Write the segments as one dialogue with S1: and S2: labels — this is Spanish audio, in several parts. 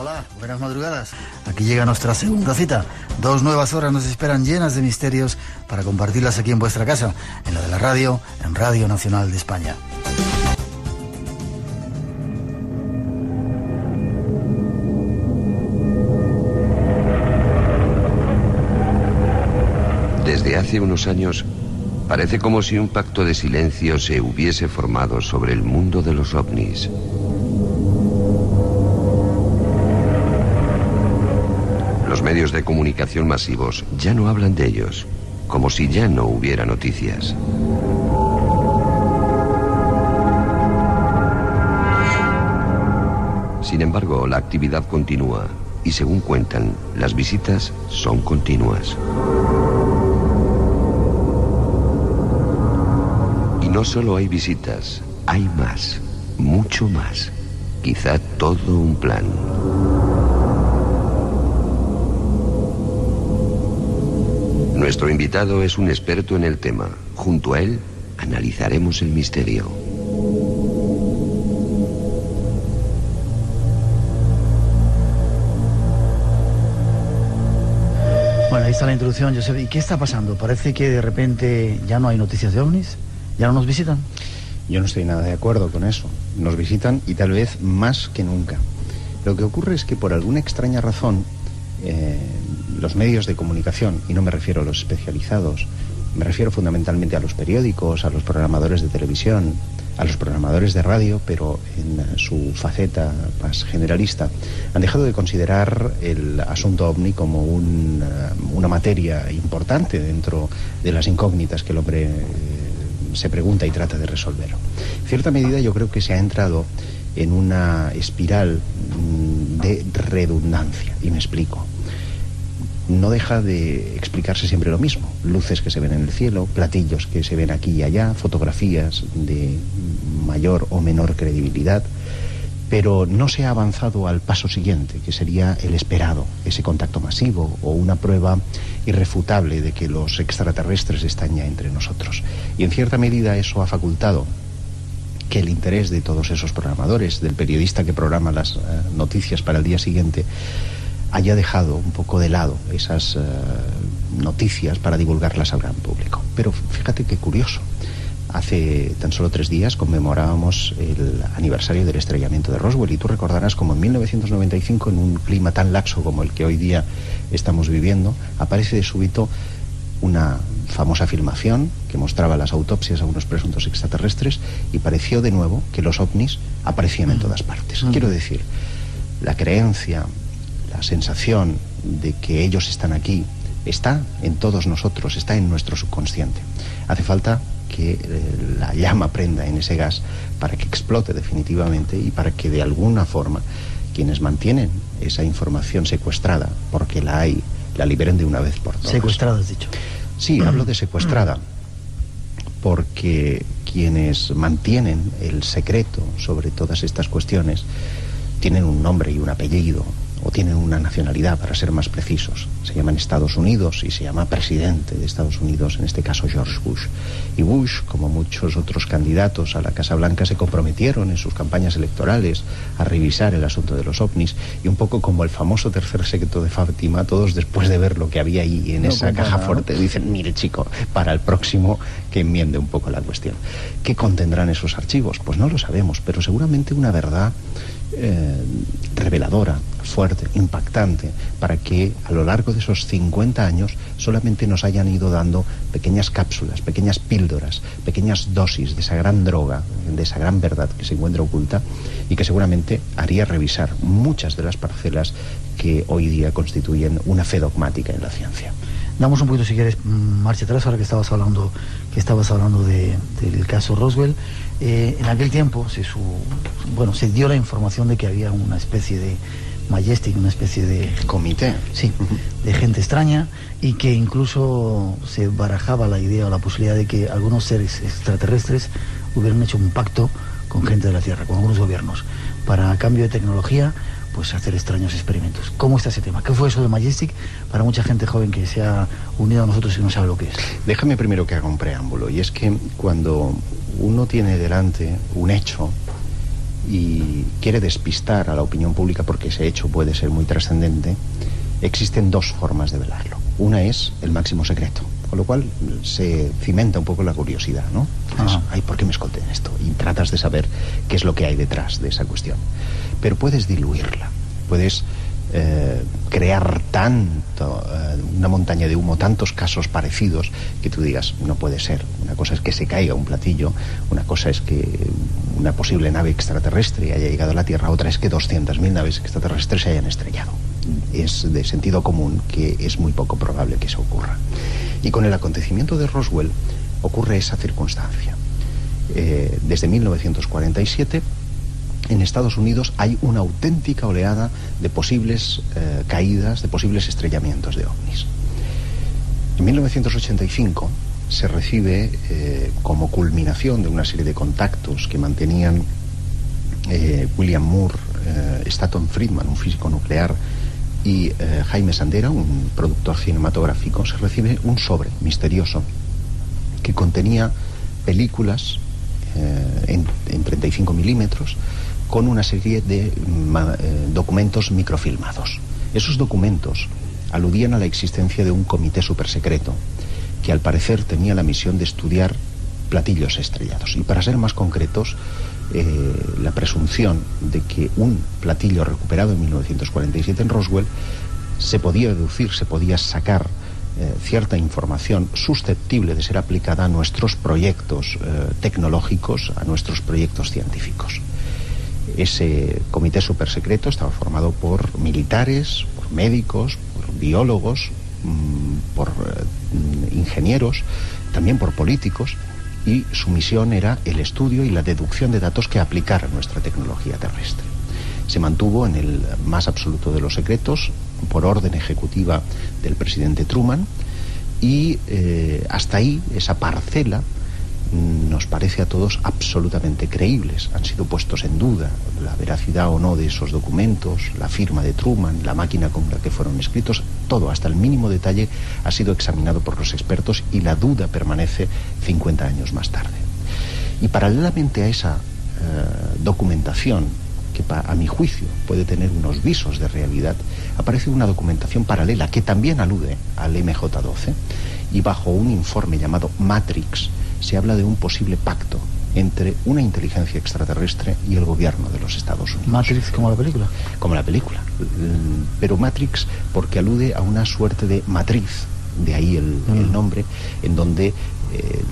S1: Hola, buenas madrugadas. Aquí llega nuestra segunda cita. 2 nuevas horas nos esperan llenas de misterios para compartirlas aquí en vuestra casa, en la de la radio, en Radio Nacional de España.
S2: Desde hace unos años, parece como si un pacto de silencio se hubiese formado sobre el mundo de los ovnis. Los medios de comunicación masivos ya no hablan de ellos, como si ya no hubiera noticias. Sin embargo, la actividad continúa y, según cuentan, las visitas son continuas. Y no solo hay visitas, hay más, mucho más, quizá todo un plan. Nuestro invitado es un experto en el tema. Junto a él, analizaremos el misterio.
S1: Bueno, ahí está la introducción, Josep. ¿Y qué está pasando? Parece que de repente ya no hay noticias de ovnis, ya no nos visitan.
S3: Yo no estoy nada de acuerdo con eso. Nos visitan y tal vez más que nunca. Lo que ocurre es que por alguna extraña razón los medios de comunicación, y no me refiero a los especializados, me refiero fundamentalmente a los periódicos, a los programadores de televisión, a los programadores de radio, pero en su faceta más generalista, han dejado de considerar el asunto ovni como una materia importante dentro de las incógnitas que el hombre se pregunta y trata de resolver. En cierta medida yo creo que se ha entrado en una espiral de redundancia, y me explico. No deja de explicarse siempre lo mismo. Luces que se ven en el cielo, platillos que se ven aquí y allá, fotografías de mayor o menor credibilidad, pero no se ha avanzado al paso siguiente, que sería el esperado, ese contacto masivo o una prueba irrefutable de que los extraterrestres están ya entre nosotros. Y en cierta medida eso ha facultado que el interés de todos esos programadores, del periodista que programa las noticias para el día siguiente, haya dejado un poco de lado esas noticias para divulgarlas al gran público. Pero fíjate qué curioso. Hace tan solo 3 días conmemorábamos el aniversario del estrellamiento de Roswell, y tú recordarás como en 1995, en un clima tan laxo como el que hoy día estamos viviendo, aparece de súbito una famosa filmación que mostraba las autopsias a unos presuntos extraterrestres, y pareció de nuevo que los ovnis aparecían en todas partes. Quiero decir, la creencia, la sensación de que ellos están aquí, está en todos nosotros, está en nuestro subconsciente. Hace falta que la llama prenda en ese gas para que explote definitivamente, y para que de alguna forma quienes mantienen esa información secuestrada, porque la hay, la liberen de una vez por todas.
S1: Secuestrada, has dicho.
S3: Sí, hablo de secuestrada, porque quienes mantienen el secreto sobre todas estas cuestiones tienen un nombre y un apellido, o tienen una nacionalidad, para ser más precisos. Se llaman Estados Unidos, y se llama presidente de Estados Unidos, en este caso George Bush. Y Bush, como muchos otros candidatos a la Casa Blanca, se comprometieron en sus campañas electorales a revisar el asunto de los ovnis, y un poco como el famoso tercer secreto de Fátima, todos después de ver lo que había ahí en esa caja fuerte, dicen: mire chico, para el próximo que enmiende un poco la cuestión. ¿Qué contendrán esos archivos? Pues no lo sabemos, pero seguramente una verdad reveladora, fuerte, impactante, para que a lo largo de esos 50 años solamente nos hayan ido dando pequeñas cápsulas, pequeñas píldoras, pequeñas dosis de esa gran droga, de esa gran verdad que se encuentra oculta, y que seguramente haría revisar muchas de las parcelas que hoy día constituyen una fe dogmática en la ciencia.
S1: Damos un poquito, si quieres, marcha atrás, ahora que estabas hablando del caso Roswell. En aquel tiempo se dio la información de que había una especie de Majestic, una especie de
S3: comité,
S1: sí, de gente extraña, y que incluso se barajaba la idea o la posibilidad de que algunos seres extraterrestres hubieran hecho un pacto con gente de la Tierra, con algunos gobiernos, para, a cambio de tecnología, pues hacer extraños experimentos. ¿Cómo está ese tema? ¿Qué fue eso de Majestic para mucha gente joven que se ha unido a nosotros y no sabe lo que es?
S3: Déjame primero que haga un preámbulo, y es que cuando uno tiene delante un hecho, y quiere despistar a la opinión pública porque ese hecho puede ser muy trascendente, existen dos formas de velarlo. Una es el máximo secreto, con lo cual se cimenta un poco la curiosidad, ¿no? Ay, ¿por qué me esconden esto? Y tratas de saber qué es lo que hay detrás de esa cuestión. Pero puedes diluirla, puedes crear tanto, una montaña de humo, tantos casos parecidos, que tú digas, no puede ser. Una cosa es que se caiga un platillo, una cosa es que una posible nave extraterrestre haya llegado a la Tierra, otra es que 200.000 naves extraterrestres se hayan estrellado. Es de sentido común que es muy poco probable que eso ocurra. Y con el acontecimiento de Roswell ocurre esa circunstancia. Desde 1947 en Estados Unidos hay una auténtica oleada de posibles caídas, de posibles estrellamientos de ovnis. En 1985 se recibe como culminación de una serie de contactos que mantenían William Moore, Stanton Friedman, un físico nuclear, y Jaime Sandera, un productor cinematográfico, se recibe un sobre misterioso que contenía películas en 35 milímetros con una serie de documentos microfilmados. Esos documentos aludían a la existencia de un comité supersecreto que al parecer tenía la misión de estudiar platillos estrellados. Y para ser más concretos, la presunción de que un platillo recuperado en 1947 en Roswell se podía deducir, se podía sacar cierta información susceptible de ser aplicada a nuestros proyectos tecnológicos, a nuestros proyectos científicos. Ese comité supersecreto estaba formado por militares, por médicos, por biólogos, por ingenieros, también por políticos, y su misión era el estudio y la deducción de datos que aplicaran nuestra tecnología terrestre. Se mantuvo en el más absoluto de los secretos por orden ejecutiva del presidente Truman, y hasta ahí esa parcela nos parece a todos absolutamente creíbles. Han sido puestos en duda la veracidad o no de esos documentos, la firma de Truman, la máquina con la que fueron escritos, todo hasta el mínimo detalle ha sido examinado por los expertos, y la duda permanece 50 años más tarde. Y paralelamente a esa documentación, que a mi juicio puede tener unos visos de realidad, aparece una documentación paralela que también alude al MJ-12, y bajo un informe llamado Matrix se habla de un posible pacto entre una inteligencia extraterrestre y el gobierno de los Estados Unidos.
S1: ¿Matrix como la película?
S3: Como la película, pero Matrix porque alude a una suerte de matriz, de ahí el nombre, en donde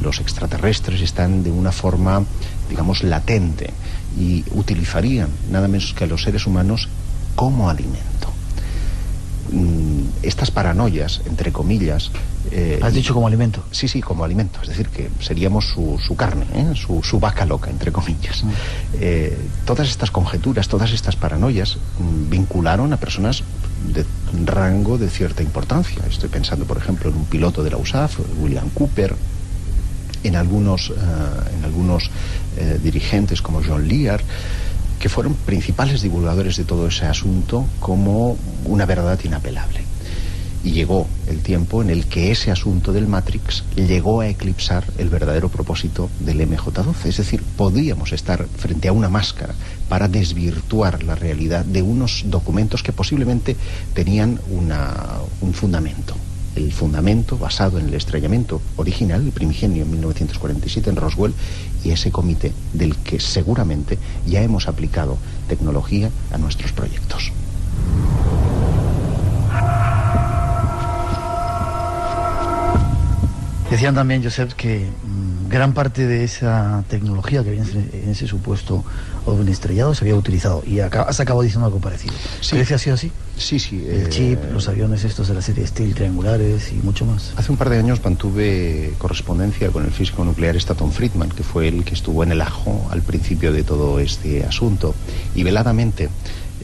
S3: los extraterrestres están de una forma, digamos, latente, y utilizarían nada menos que a los seres humanos como alimento. Estas paranoias, entre comillas...
S1: ¿Has dicho como alimento?
S3: Sí, sí, como alimento. Es decir, que seríamos su carne, su vaca loca, entre comillas. Todas estas conjeturas, todas estas paranoias vincularon a personas de rango de cierta importancia. Estoy pensando, por ejemplo, en un piloto de la USAF, William Cooper, en algunos dirigentes como John Lear, que fueron principales divulgadores de todo ese asunto como una verdad inapelable. Y llegó el tiempo en el que ese asunto del Matrix llegó a eclipsar el verdadero propósito del MJ-12. Es decir, podíamos estar frente a una máscara para desvirtuar la realidad de unos documentos que posiblemente tenían un fundamento. El fundamento basado en el estrellamiento original, el primigenio en 1947 en Roswell, y ese comité del que seguramente ya hemos aplicado tecnología a nuestros proyectos.
S1: Decían también, Josep, que gran parte de esa tecnología que viene en ese supuesto ovni estrellado se había utilizado, y has acabado diciendo algo parecido.
S3: Sí.
S1: ¿Crees que ha sido así?
S3: Sí, sí.
S1: El chip, los aviones estos de la serie Steel triangulares y mucho más.
S3: Hace un par de años mantuve correspondencia con el físico nuclear Stanton Friedman, que fue el que estuvo en el ajo al principio de todo este asunto, y veladamente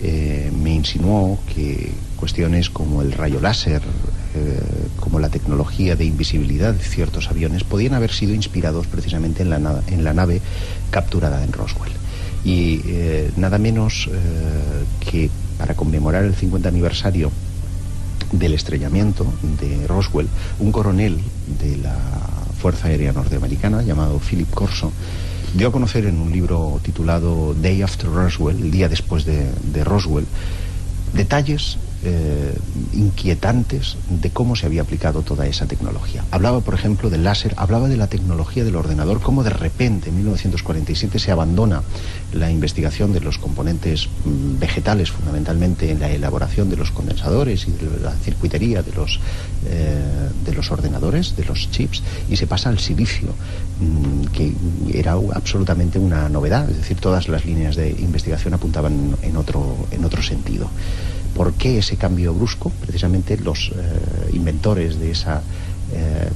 S3: me insinuó que cuestiones como el rayo láser, como la tecnología de invisibilidad de ciertos aviones, podían haber sido inspirados precisamente en la nave capturada en Roswell. Y nada menos que para conmemorar el 50 aniversario del estrellamiento de Roswell, un coronel de la Fuerza Aérea Norteamericana llamado Philip Corso dio a conocer en un libro titulado Day After Roswell, el día después de Roswell, detalles inquietantes de cómo se había aplicado toda esa tecnología. Hablaba, por ejemplo, del láser, hablaba de la tecnología del ordenador, cómo de repente en 1947 se abandona la investigación de los componentes vegetales, fundamentalmente en la elaboración de los condensadores y de la circuitería de los ordenadores, de los chips, y se pasa al silicio, que era absolutamente una novedad. Es decir, todas las líneas de investigación apuntaban en otro sentido. ¿Por qué ese cambio brusco? Precisamente los inventores de esa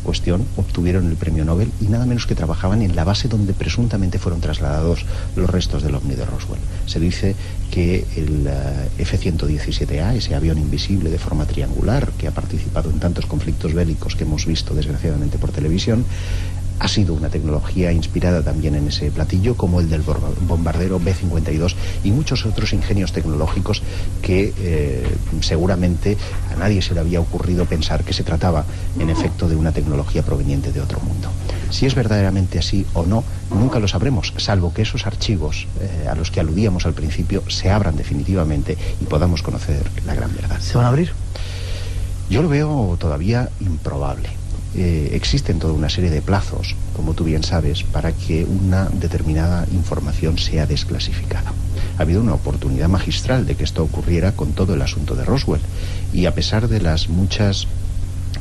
S3: cuestión obtuvieron el premio Nobel, y nada menos que trabajaban en la base donde presuntamente fueron trasladados los restos del ovni de Roswell. Se dice que el F-117A, ese avión invisible de forma triangular que ha participado en tantos conflictos bélicos que hemos visto desgraciadamente por televisión, ha sido una tecnología inspirada también en ese platillo, como el del bombardero B-52 y muchos otros ingenios tecnológicos que seguramente a nadie se le había ocurrido pensar que se trataba en efecto de una tecnología proveniente de otro mundo. Si es verdaderamente así o no, nunca lo sabremos, salvo que esos archivos a los que aludíamos al principio se abran definitivamente y podamos conocer la gran verdad.
S1: ¿Se van a abrir?
S3: Yo lo veo todavía improbable. Existen toda una serie de plazos, como tú bien sabes, para que una determinada información sea desclasificada. Ha habido una oportunidad magistral de que esto ocurriera con todo el asunto de Roswell, y a pesar de las muchas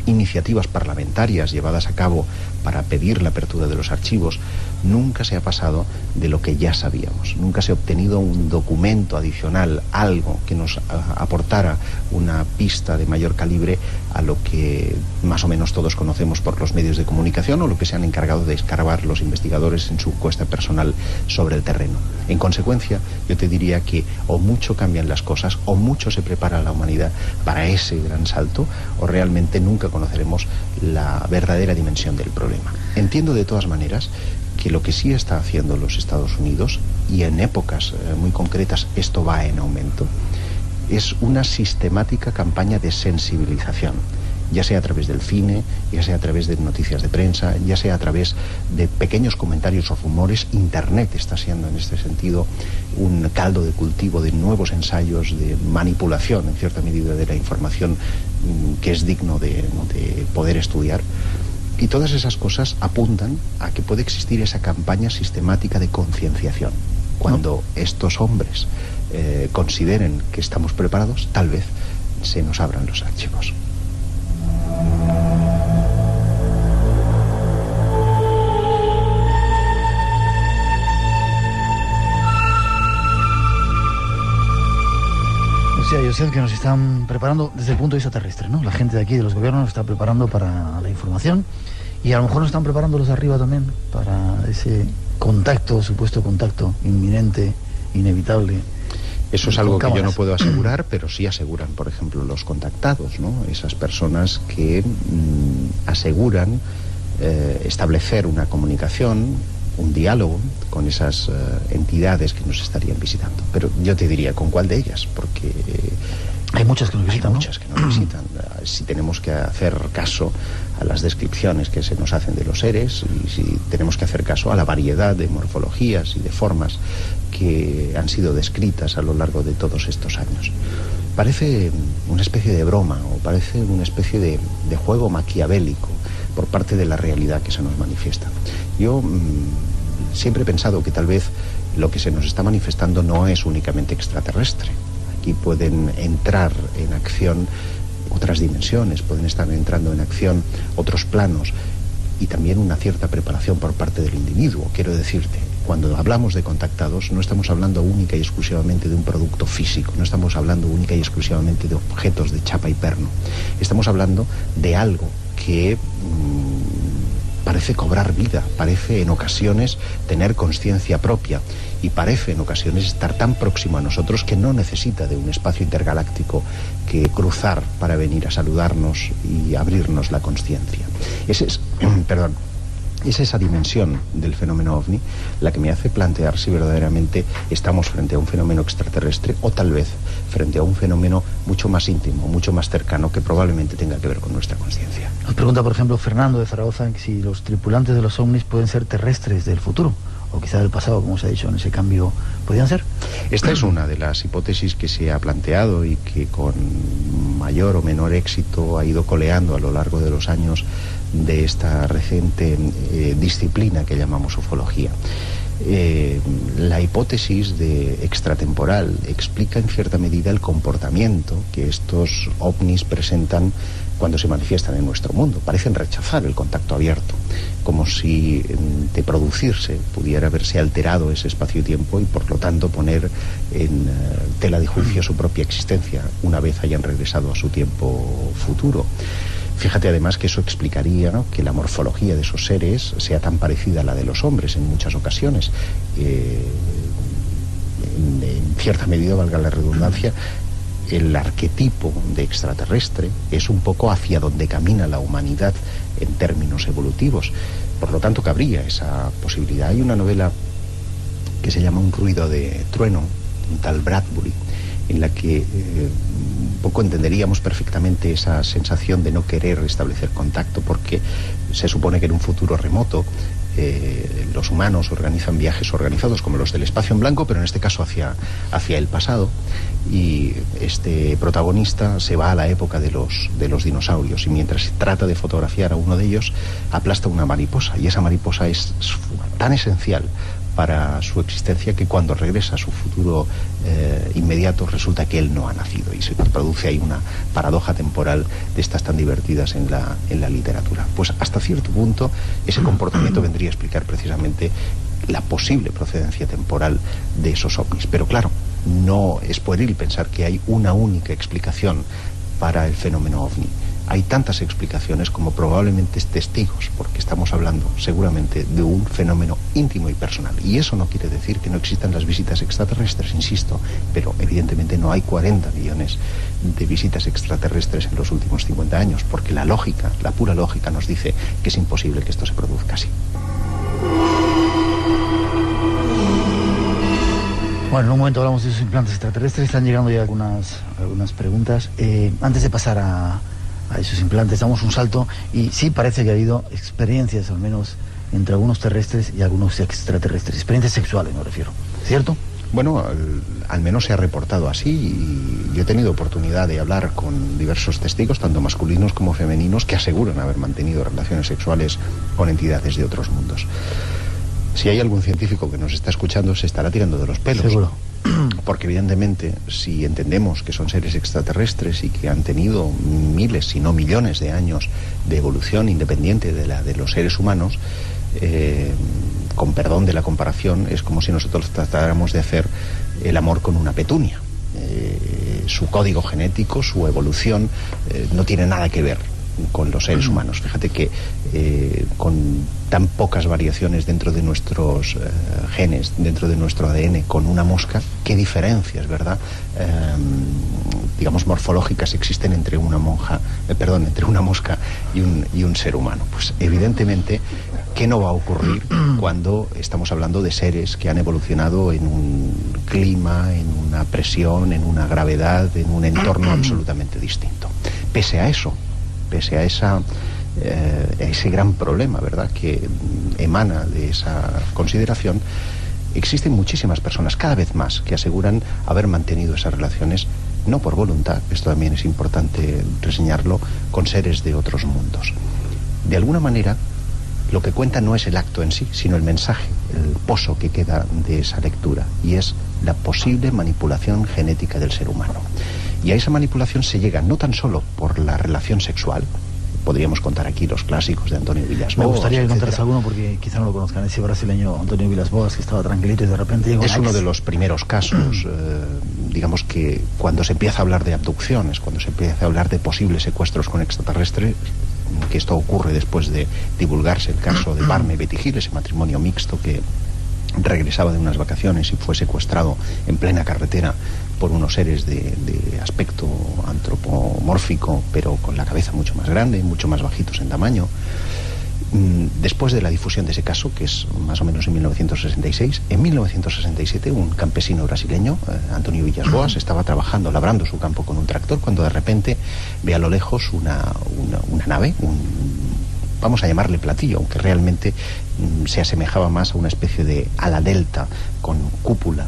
S3: iniciativas parlamentarias llevadas a cabo para pedir la apertura de los archivos, nunca se ha pasado de lo que ya sabíamos. Nunca se ha obtenido un documento adicional, algo que nos aportara una pista de mayor calibre a lo que más o menos todos conocemos por los medios de comunicación, o lo que se han encargado de escarbar los investigadores en su encuesta personal sobre el terreno. En consecuencia, yo te diría que o mucho cambian las cosas, o mucho se prepara la humanidad para ese gran salto, o realmente nunca conoceremos la verdadera dimensión del problema. Entiendo de todas maneras que lo que sí está haciendo los Estados Unidos, y en épocas muy concretas esto va en aumento, es una sistemática campaña de sensibilización, ya sea a través del cine, ya sea a través de noticias de prensa, ya sea a través de pequeños comentarios o rumores. Internet está siendo en este sentido un caldo de cultivo de nuevos ensayos de manipulación, en cierta medida, de la información, que es digno de poder estudiar. Y todas esas cosas apuntan a que puede existir esa campaña sistemática de concienciación. Cuando estos hombres consideren que estamos preparados, tal vez se nos abran los archivos.
S1: O sea, yo sé que nos están preparando desde el punto de vista terrestre, ¿no? La gente de aquí, de los gobiernos, nos está preparando para la información, y a lo mejor nos están preparando los de arriba también para ese contacto, supuesto contacto inminente, inevitable.
S3: Eso es algo que yo no puedo asegurar, pero sí aseguran, por ejemplo, los contactados, ¿no? Esas personas que aseguran establecer una comunicación, un diálogo con esas entidades que nos estarían visitando. Pero yo te diría, ¿con cuál de ellas? Porque
S1: hay muchas que nos visitan,
S3: hay muchas que nos visitan. Si tenemos que hacer caso a las descripciones que se nos hacen de los seres, y si tenemos que hacer caso a la variedad de morfologías y de formas que han sido descritas a lo largo de todos estos años. Parece una especie de broma, o parece una especie de juego maquiavélico por parte de la realidad que se nos manifiesta. Yo siempre he pensado que tal vez lo que se nos está manifestando no es únicamente extraterrestre. Aquí pueden entrar en acción otras dimensiones, pueden estar entrando en acción otros planos, y también una cierta preparación por parte del individuo. Quiero decirte, cuando hablamos de contactados, no estamos hablando única y exclusivamente de un producto físico, no estamos hablando única y exclusivamente de objetos de chapa y perno. Estamos hablando de algo que parece cobrar vida, parece en ocasiones tener conciencia propia, y parece en ocasiones estar tan próximo a nosotros que no necesita de un espacio intergaláctico que cruzar para venir a saludarnos y abrirnos la conciencia. Es esa dimensión del fenómeno ovni la que me hace plantear si verdaderamente estamos frente a un fenómeno extraterrestre, o tal vez frente a un fenómeno mucho más íntimo, mucho más cercano, que probablemente tenga que ver con nuestra conciencia.
S1: Nos pregunta, por ejemplo, Fernando de Zaragoza, si los tripulantes de los ovnis pueden ser terrestres del futuro, o quizá del pasado, como se ha dicho en ese cambio, podrían ser.
S3: Esta es una de las hipótesis que se ha planteado y que con mayor o menor éxito ha ido coleando a lo largo de los años de esta reciente disciplina que llamamos ufología. La hipótesis de extratemporal explica en cierta medida el comportamiento que estos ovnis presentan cuando se manifiestan en nuestro mundo. Parecen rechazar el contacto abierto, como si de producirse pudiera haberse alterado ese espacio-tiempo y por lo tanto poner en tela de juicio su propia existencia una vez hayan regresado a su tiempo futuro. Fíjate además que eso explicaría, ¿no?, que la morfología de esos seres sea tan parecida a la de los hombres en muchas ocasiones. En cierta medida, valga la redundancia, el arquetipo de extraterrestre es un poco hacia donde camina la humanidad en términos evolutivos. Por lo tanto, cabría esa posibilidad. Hay una novela que se llama Un ruido de trueno, un tal Bradbury, en la que un poco entenderíamos perfectamente esa sensación de no querer establecer contacto, porque se supone que en un futuro remoto los humanos organizan viajes organizados como los del espacio en blanco, pero en este caso hacia el pasado, y este protagonista se va a la época de los dinosaurios, y mientras trata de fotografiar a uno de ellos aplasta una mariposa, y esa mariposa es tan esencial para su existencia que cuando regresa a su futuro inmediato resulta que él no ha nacido, y se produce ahí una paradoja temporal de estas tan divertidas en la literatura. Pues hasta cierto punto ese comportamiento vendría a explicar precisamente la posible procedencia temporal de esos ovnis. Pero claro, no es pueril pensar que hay una única explicación para el fenómeno ovni. Hay tantas explicaciones como probablemente testigos, porque estamos hablando seguramente de un fenómeno íntimo y personal. Y eso no quiere decir que no existan las visitas extraterrestres, insisto, pero evidentemente no hay 40 millones de visitas extraterrestres en los últimos 50 años, porque la lógica, la pura lógica, nos dice que es imposible que esto se produzca así.
S1: Bueno, en un momento hablamos de esos implantes extraterrestres, están llegando ya algunas preguntas. Antes de pasar a esos implantes, damos un salto y sí parece que ha habido experiencias, al menos entre algunos terrestres y algunos extraterrestres, experiencias sexuales me refiero, ¿cierto?
S3: Bueno, al menos se ha reportado así, y yo he tenido oportunidad de hablar con diversos testigos, tanto masculinos como femeninos, que aseguran haber mantenido relaciones sexuales con entidades de otros mundos. Si hay algún científico que nos está escuchando, se estará tirando de los pelos.
S1: Seguro.
S3: Porque evidentemente, si entendemos que son seres extraterrestres y que han tenido miles, si no millones de años de evolución independiente de la de los seres humanos, con perdón de la comparación, es como si nosotros tratáramos de hacer el amor con una petunia. Su código genético, su evolución, no tiene nada que ver con los seres humanos. Fíjate que con tan pocas variaciones dentro de nuestros genes, dentro de nuestro ADN, con una mosca, qué diferencias, ¿verdad? Digamos, morfológicas existen entre una mosca y un ser humano. Pues evidentemente, ¿qué no va a ocurrir cuando estamos hablando de seres que han evolucionado en un clima, en una presión, en una gravedad, en un entorno absolutamente distinto? Pese a eso, pese a ese gran problema, ¿verdad?, que emana de esa consideración, existen muchísimas personas, cada vez más, que aseguran haber mantenido esas relaciones, no por voluntad, esto también es importante reseñarlo, con seres de otros mundos. De alguna manera, lo que cuenta no es el acto en sí, sino el mensaje, el pozo que queda de esa lectura, y es la posible manipulación genética del ser humano. Y a esa manipulación se llega no tan solo por la relación sexual. Podríamos contar aquí los clásicos de Antonio Villas-Boas.
S1: Me gustaría que contaras alguno, porque quizá no lo conozcan, ese brasileño Antonio Villas-Boas, que estaba tranquilito y de repente llegó.
S3: Es uno de los primeros casos, digamos que cuando se empieza a hablar de abducciones, cuando se empieza a hablar de posibles secuestros con extraterrestres, que esto ocurre después de divulgarse el caso de Barney y Betty Hill, ese matrimonio mixto que regresaba de unas vacaciones y fue secuestrado en plena carretera por unos seres de aspecto antropomórfico, pero con la cabeza mucho más grande, mucho más bajitos en tamaño. Después de la difusión de ese caso, que es más o menos en 1966, en 1967 un campesino brasileño, Antonio Villas-Boas, estaba trabajando, labrando su campo con un tractor, cuando de repente ve a lo lejos una nave, vamos a llamarle platillo, aunque realmente se asemejaba más a una especie de ala delta con cúpula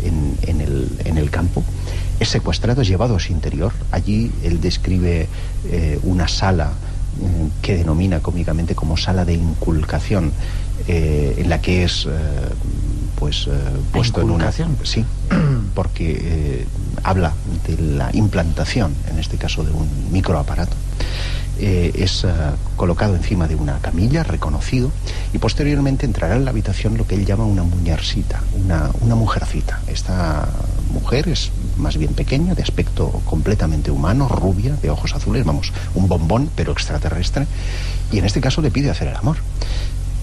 S3: en el campo. Es secuestrado, es llevado a su interior. Allí él describe una sala que denomina cómicamente como sala de inculcación, en la que es puesto en una... Sí, porque habla de la implantación, en este caso de un microaparato. Es colocado encima de una camilla, reconocido, y posteriormente entrará en la habitación lo que él llama una muñercita, una mujercita. Esta mujer es más bien pequeña, de aspecto completamente humano, rubia, de ojos azules, vamos, un bombón, pero extraterrestre, y en este caso le pide hacer el amor.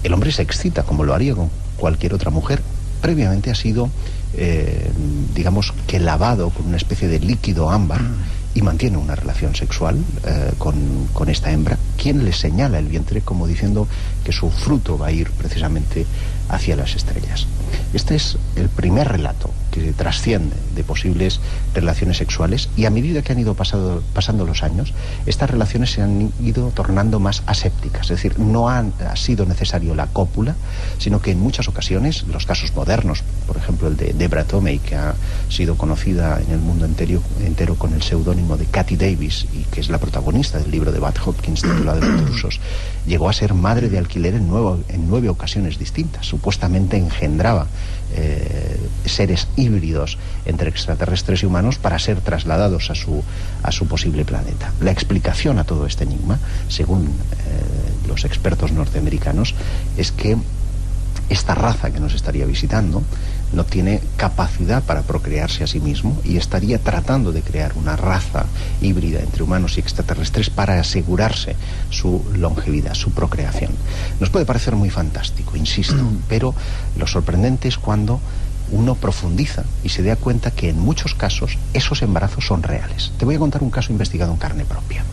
S3: El hombre se excita, como lo haría con cualquier otra mujer. Previamente ha sido, digamos, que lavado con una especie de líquido ámbar, y mantiene una relación sexual con esta hembra, quien le señala el vientre como diciendo que su fruto va a ir precisamente hacia las estrellas. Este es el primer relato que trasciende de posibles relaciones sexuales, y a medida que han ido pasando los años, estas relaciones se han ido tornando más asépticas, es decir, no ha sido necesario la cópula, sino que en muchas ocasiones, los casos modernos, por ejemplo el de Deborah Tomei, que ha sido conocida en el mundo entero con el seudónimo de Katy Davis, y que es la protagonista del libro de Bud Hopkins titulado Los Intrusos, llegó a ser madre de alquiler en 9 ocasiones distintas. Supuestamente engendraba seres híbridos entre extraterrestres y humanos para ser trasladados a su posible planeta. La explicación a todo este enigma, según los expertos norteamericanos, es que esta raza que nos estaría visitando no tiene capacidad para procrearse a sí mismo, y estaría tratando de crear una raza híbrida entre humanos y extraterrestres para asegurarse su longevidad, su procreación. Nos puede parecer muy fantástico, insisto, pero lo sorprendente es cuando uno profundiza y se da cuenta que en muchos casos esos embarazos son reales. Te voy a contar un caso investigado en carne propia,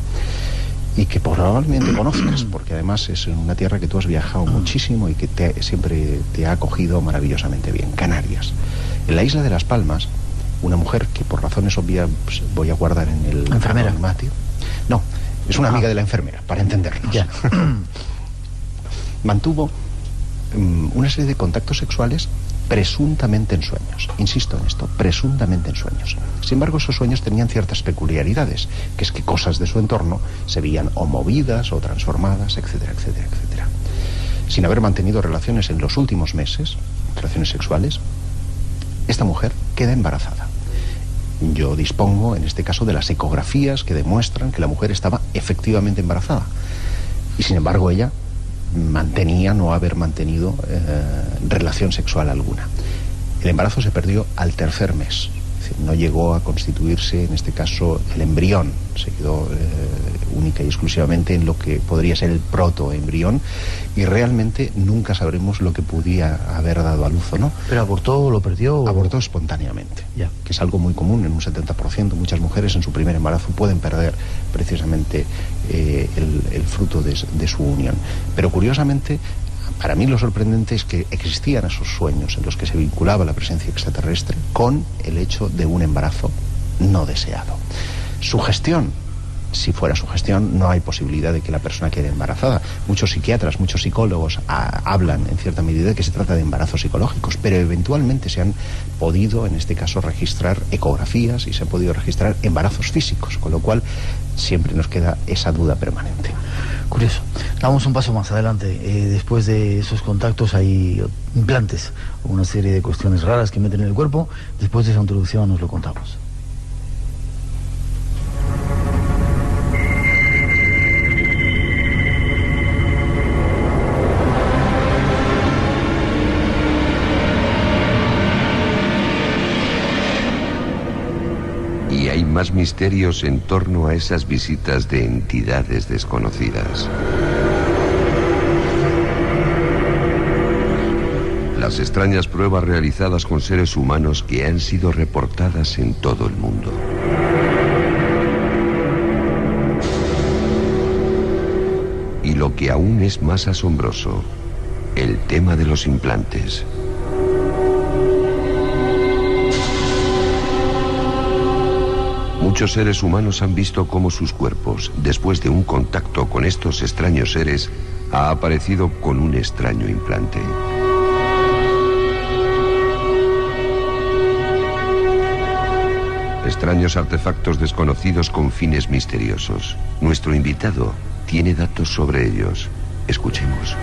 S3: y que probablemente conozcas, porque además es una tierra que tú has viajado muchísimo y que siempre te ha acogido maravillosamente bien, Canarias. En la isla de Las Palmas, una mujer que por razones obvias voy a guardar en el
S1: ¿enfermera?
S3: Anonimato. No, es una amiga de la enfermera, para entendernos.
S1: Ya.
S3: Mantuvo una serie de contactos sexuales presuntamente en sueños. Insisto en esto, presuntamente en sueños. Sin embargo, esos sueños tenían ciertas peculiaridades, que es que cosas de su entorno se veían o movidas o transformadas, etcétera, etcétera, etcétera. Sin haber mantenido relaciones en los últimos meses, relaciones sexuales, esta mujer queda embarazada. Yo dispongo, en este caso, de las ecografías que demuestran que la mujer estaba efectivamente embarazada. Y sin embargo, ella mantenía no haber mantenido relación sexual alguna. El embarazo se perdió al tercer mes. Es decir, no llegó a constituirse, en este caso, el embrión. Se quedó única y exclusivamente en lo que podría ser el protoembrión, y realmente nunca sabremos lo que podía haber dado a luz o no.
S1: ¿Pero abortó o lo perdió?
S3: Abortó espontáneamente,
S1: ya,
S3: que es algo muy común en un 70%. Muchas mujeres en su primer embarazo pueden perder precisamente el fruto de su unión. Pero curiosamente, para mí lo sorprendente es que existían esos sueños en los que se vinculaba la presencia extraterrestre con el hecho de un embarazo no deseado. Sugestión. Si fuera sugestión, no hay posibilidad de que la persona quede embarazada. Muchos psiquiatras, muchos psicólogos hablan en cierta medida de que se trata de embarazos psicológicos, pero eventualmente se han podido, en este caso, registrar ecografías y se han podido registrar embarazos físicos, con lo cual siempre nos queda esa duda permanente.
S1: Curioso. Damos un paso más adelante. Después de esos contactos hay implantes, una serie de cuestiones raras que meten en el cuerpo. Después de esa introducción nos lo contamos.
S2: Y hay más misterios en torno a esas visitas de entidades desconocidas. Las extrañas pruebas realizadas con seres humanos que han sido reportadas en todo el mundo. Y lo que aún es más asombroso, el tema de los implantes. Muchos seres humanos han visto cómo sus cuerpos, después de un contacto con estos extraños seres, ha aparecido con un extraño implante. Extraños artefactos desconocidos con fines misteriosos. Nuestro invitado tiene datos sobre ellos. Escuchemos.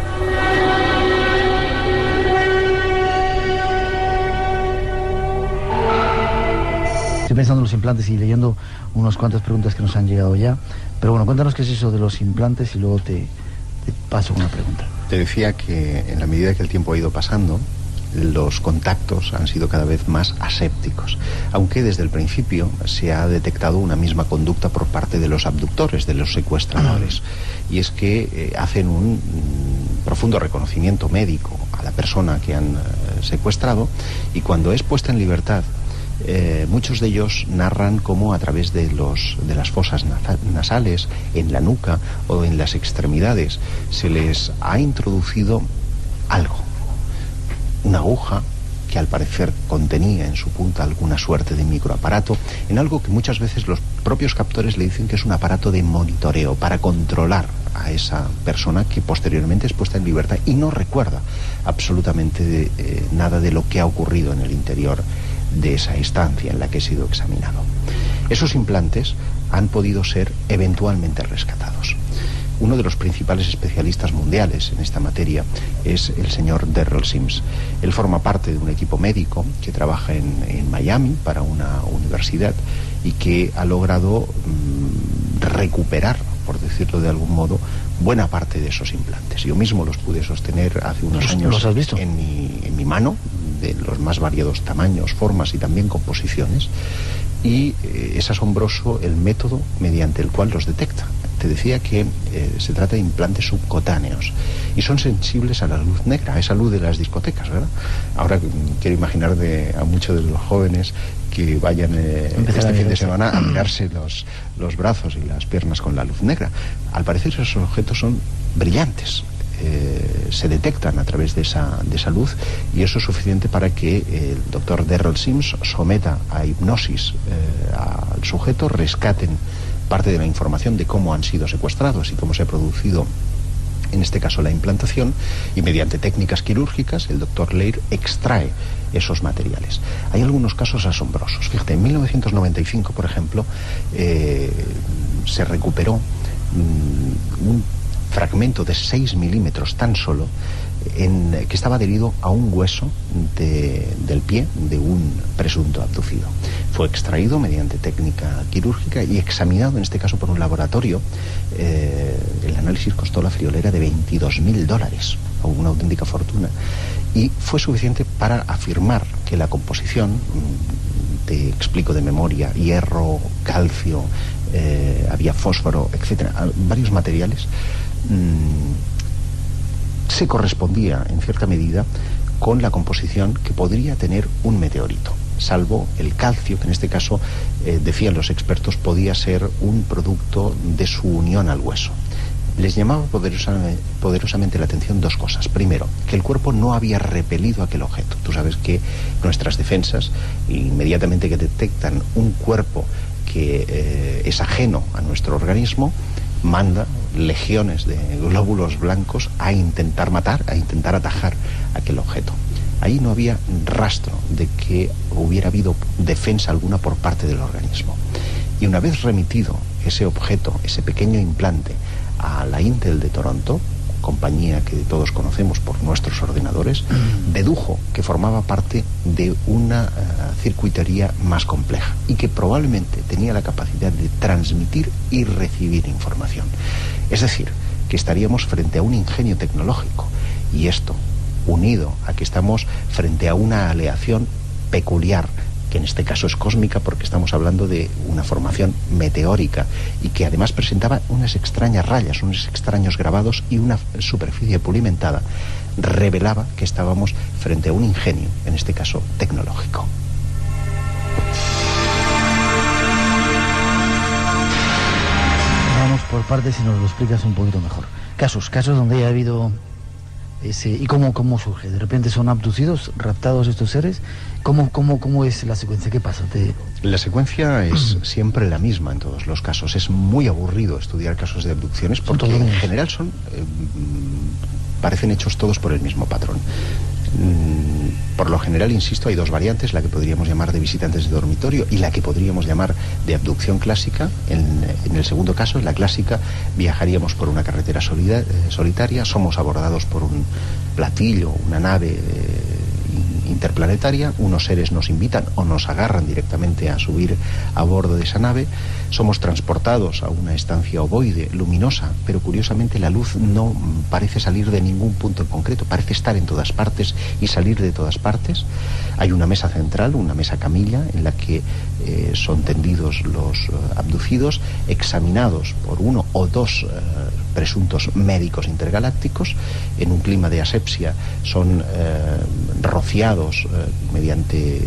S1: Estoy pensando en los implantes y leyendo unas cuantas preguntas que nos han llegado ya. Pero bueno, cuéntanos qué es eso de los implantes y luego te paso una pregunta.
S3: Te decía que en la medida que el tiempo ha ido pasando, los contactos han sido cada vez más asépticos, aunque desde el principio se ha detectado una misma conducta por parte de los abductores, de los secuestradores, y es que hacen un profundo reconocimiento médico a la persona que han secuestrado, y cuando es puesta en libertad, muchos de ellos narran cómo a través de las fosas nasales, en la nuca o en las extremidades, se les ha introducido algo, una aguja que al parecer contenía en su punta alguna suerte de microaparato, en algo que muchas veces los propios captores le dicen que es un aparato de monitoreo para controlar a esa persona que posteriormente es puesta en libertad y no recuerda absolutamente nada de lo que ha ocurrido en el interior de esa estancia en la que ha sido examinado. Esos implantes han podido ser eventualmente rescatados. Uno de los principales especialistas mundiales en esta materia es el señor Derrell Sims. Él forma parte de un equipo médico que trabaja en Miami para una universidad y que ha logrado recuperar, por decirlo de algún modo, buena parte de esos implantes. Yo mismo los pude sostener hace unos años.
S1: ¿Los has visto?
S3: En mi mano, de los más variados tamaños, formas y también composiciones. Y es asombroso el método mediante el cual los detecta. Te decía que se trata de implantes subcutáneos y son sensibles a la luz negra, a esa luz de las discotecas, ¿verdad? Ahora quiero imaginar a muchos de los jóvenes que vayan este fin de semana a mirarse los brazos y las piernas con la luz negra. Al parecer esos objetos son brillantes. Se detectan a través de esa luz, y eso es suficiente para que el doctor Derrell Sims someta a hipnosis al sujeto, rescaten parte de la información de cómo han sido secuestrados y cómo se ha producido en este caso la implantación, y mediante técnicas quirúrgicas el doctor Leir extrae esos materiales. Hay algunos casos asombrosos. Fíjate, en 1995, por ejemplo, se recuperó un fragmento de 6 milímetros tan solo, que estaba adherido a un hueso del pie de un presunto abducido. Fue extraído mediante técnica quirúrgica y examinado, en este caso por un laboratorio. El análisis costó la friolera de $22.000, una auténtica fortuna, y fue suficiente para afirmar que la composición, te explico de memoria, hierro, calcio, había fósforo, etcétera, varios materiales, se correspondía en cierta medida con la composición que podría tener un meteorito, salvo el calcio, que en este caso, decían los expertos, podía ser un producto de su unión al hueso. Les llamaba poderosamente la atención dos cosas. Primero, que el cuerpo no había repelido aquel objeto. Tú sabes que nuestras defensas, inmediatamente que detectan un cuerpo que es ajeno a nuestro organismo, manda legiones de glóbulos blancos a intentar matar, a intentar atajar aquel objeto. Ahí no había rastro de que hubiera habido defensa alguna por parte del organismo. Y una vez remitido ese objeto, ese pequeño implante, a la Intel de Toronto, compañía que todos conocemos por nuestros ordenadores, dedujo que formaba parte de una circuitería más compleja y que probablemente tenía la capacidad de transmitir y recibir información. Es decir, que estaríamos frente a un ingenio tecnológico, y esto, unido a que estamos frente a una aleación peculiar, que en este caso es cósmica porque estamos hablando de una formación meteórica y que además presentaba unas extrañas rayas, unos extraños grabados y una superficie pulimentada, revelaba que estábamos frente a un ingenio, en este caso tecnológico. Vamos
S1: por partes y nos lo explicas un poquito mejor. Casos donde haya habido ¿Y cómo surge? ¿De repente son abducidos, raptados estos seres? ¿Cómo es la secuencia? ¿Qué pasa?
S3: La secuencia es siempre la misma en todos los casos. Es muy aburrido estudiar casos de abducciones porque en general parecen hechos todos por el mismo patrón. Por lo general, insisto, hay dos variantes, la que podríamos llamar de visitantes de dormitorio y la que podríamos llamar de abducción clásica. En el segundo caso, en la clásica, viajaríamos por una carretera solitaria, somos abordados por un platillo, una nave interplanetaria, unos seres nos invitan o nos agarran directamente a subir a bordo de esa nave, somos transportados a una estancia ovoide, luminosa, pero curiosamente la luz no parece salir de ningún punto en concreto, parece estar en todas partes y salir de todas partes. Hay una mesa central, una mesa camilla, en la que son tendidos los abducidos, examinados por uno o dos presuntos médicos intergalácticos. En un clima de asepsia son rociados mediante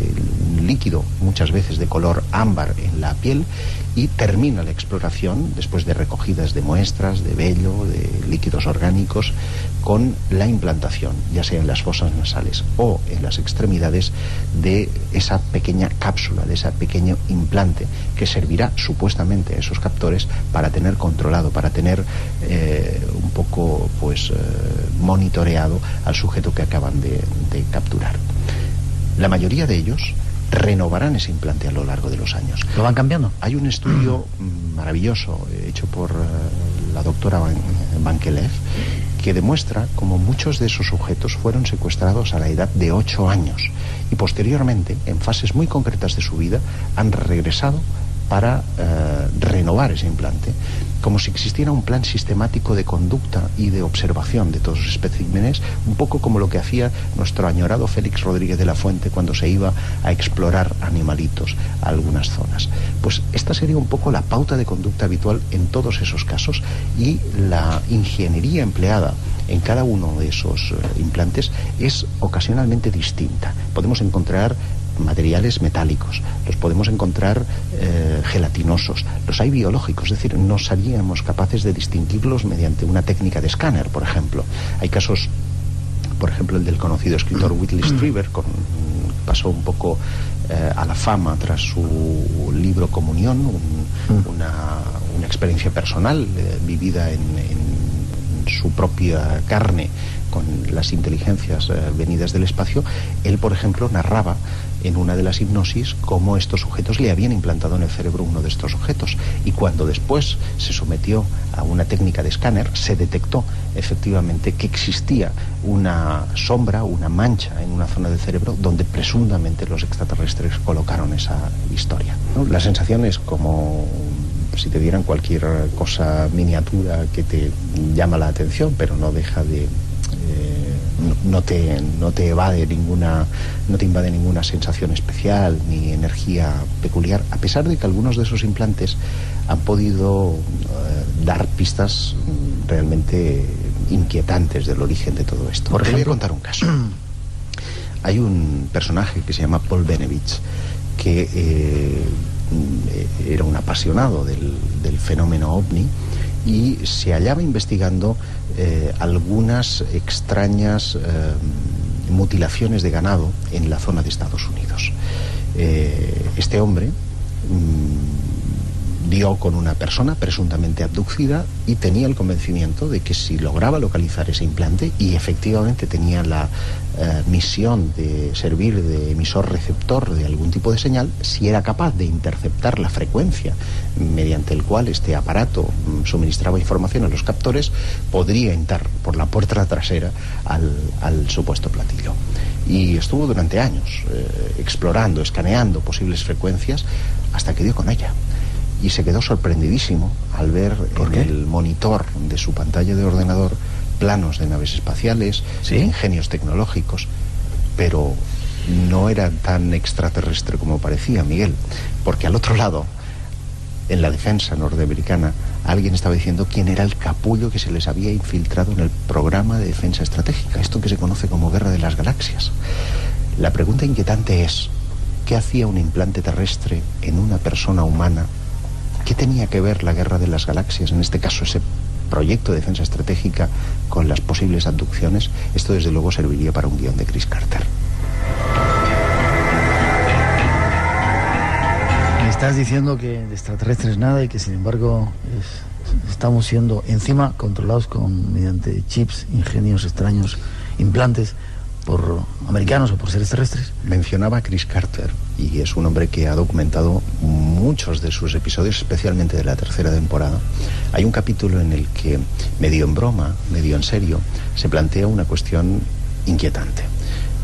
S3: un líquido, muchas veces de color ámbar, en la piel, y termina la exploración, después de recogidas de muestras, de vello, de líquidos orgánicos, con la implantación, ya sea en las fosas nasales o en las extremidades, de esa pequeña cápsula, de ese pequeño implante que servirá supuestamente a esos captores para tener controlado, para tener un poco monitoreado al sujeto que acaban de capturar. La mayoría de ellos renovarán ese implante a lo largo de los años.
S1: ¿Lo van cambiando?
S3: Hay un estudio maravilloso hecho por la doctora Van Kelev, que demuestra cómo muchos de esos sujetos fueron secuestrados a la edad de 8 años y posteriormente, en fases muy concretas de su vida, han regresado para renovar ese implante, como si existiera un plan sistemático de conducta y de observación de todos los especímenes, un poco como lo que hacía nuestro añorado Félix Rodríguez de la Fuente cuando se iba a explorar animalitos a algunas zonas. Pues esta sería un poco la pauta de conducta habitual en todos esos casos, y la ingeniería empleada en cada uno de esos implantes es ocasionalmente distinta. Podemos encontrar materiales metálicos, los podemos encontrar gelatinosos, los hay biológicos, es decir, no seríamos capaces de distinguirlos mediante una técnica de escáner, por ejemplo. Hay casos, por ejemplo, el del conocido escritor Whitley Strieber, pasó un poco a la fama tras su libro Comunión, una experiencia personal vivida en su propia carne con las inteligencias venidas del espacio. Él, por ejemplo, narraba en una de las hipnosis cómo estos sujetos le habían implantado en el cerebro uno de estos objetos, y cuando después se sometió a una técnica de escáner se detectó efectivamente que existía una sombra, una mancha en una zona del cerebro donde presuntamente los extraterrestres colocaron esa historia, ¿no? La sensación es como si te dieran cualquier cosa miniatura que te llama la atención, pero no deja de no te invade ninguna sensación especial ni energía peculiar, a pesar de que algunos de esos implantes han podido dar pistas realmente inquietantes del origen de todo esto. Te voy a contar un caso. Hay un personaje que se llama Paul Benevich, que era un apasionado del fenómeno ovni y se hallaba investigando algunas extrañas mutilaciones de ganado en la zona de Estados Unidos. Este hombre dio con una persona presuntamente abducida y tenía el convencimiento de que si lograba localizar ese implante, y efectivamente tenía la misión de servir de emisor receptor de algún tipo de señal, si era capaz de interceptar la frecuencia mediante el cual este aparato suministraba información a los captores, podría entrar por la puerta trasera al supuesto platillo. Y estuvo durante años explorando, escaneando posibles frecuencias, hasta que dio con ella. Y se quedó sorprendidísimo al ver en el monitor de su pantalla de ordenador planos de naves espaciales, ¿sí?, ingenios tecnológicos, pero no era tan extraterrestre como parecía, Miguel, porque al otro lado, en la defensa norteamericana, alguien estaba diciendo quién era el capullo que se les había infiltrado en el programa de defensa estratégica, esto que se conoce como Guerra de las Galaxias. La pregunta inquietante es, ¿qué hacía un implante terrestre en una persona humana? ¿Qué tenía que ver la Guerra de las Galaxias, en este caso ese proyecto de defensa estratégica con las posibles abducciones, esto desde luego serviría para un guión de Chris Carter.
S1: Me estás diciendo que de extraterrestres nada y que sin embargo estamos siendo encima controlados mediante chips, ingenios extraños, implantes por americanos o por seres terrestres.
S3: Mencionaba a Chris Carter y es un hombre que ha documentado muchos de sus episodios, especialmente de la tercera temporada. Hay un capítulo en el que, medio en broma, medio en serio, se plantea una cuestión inquietante.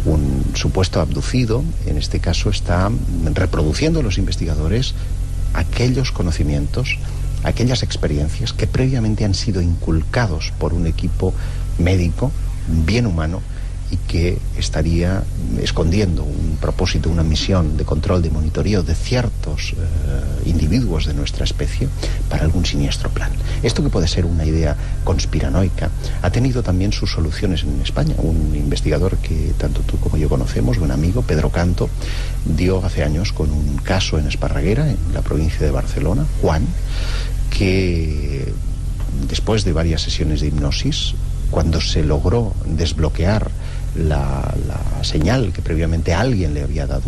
S3: Un supuesto abducido, en este caso, está reproduciendo a los investigadores aquellos conocimientos, aquellas experiencias que previamente han sido inculcados por un equipo médico bien humano y que estaría escondiendo un propósito, una misión de control, de monitoreo de ciertos individuos de nuestra especie para algún siniestro plan. Esto, que puede ser una idea conspiranoica, ha tenido también sus soluciones en España. Un investigador que tanto tú como yo conocemos, un amigo, Pedro Canto, dio hace años con un caso en Esparraguera, en la provincia de Barcelona, Juan, que después de varias sesiones de hipnosis, cuando se logró desbloquear la señal que previamente alguien le había dado,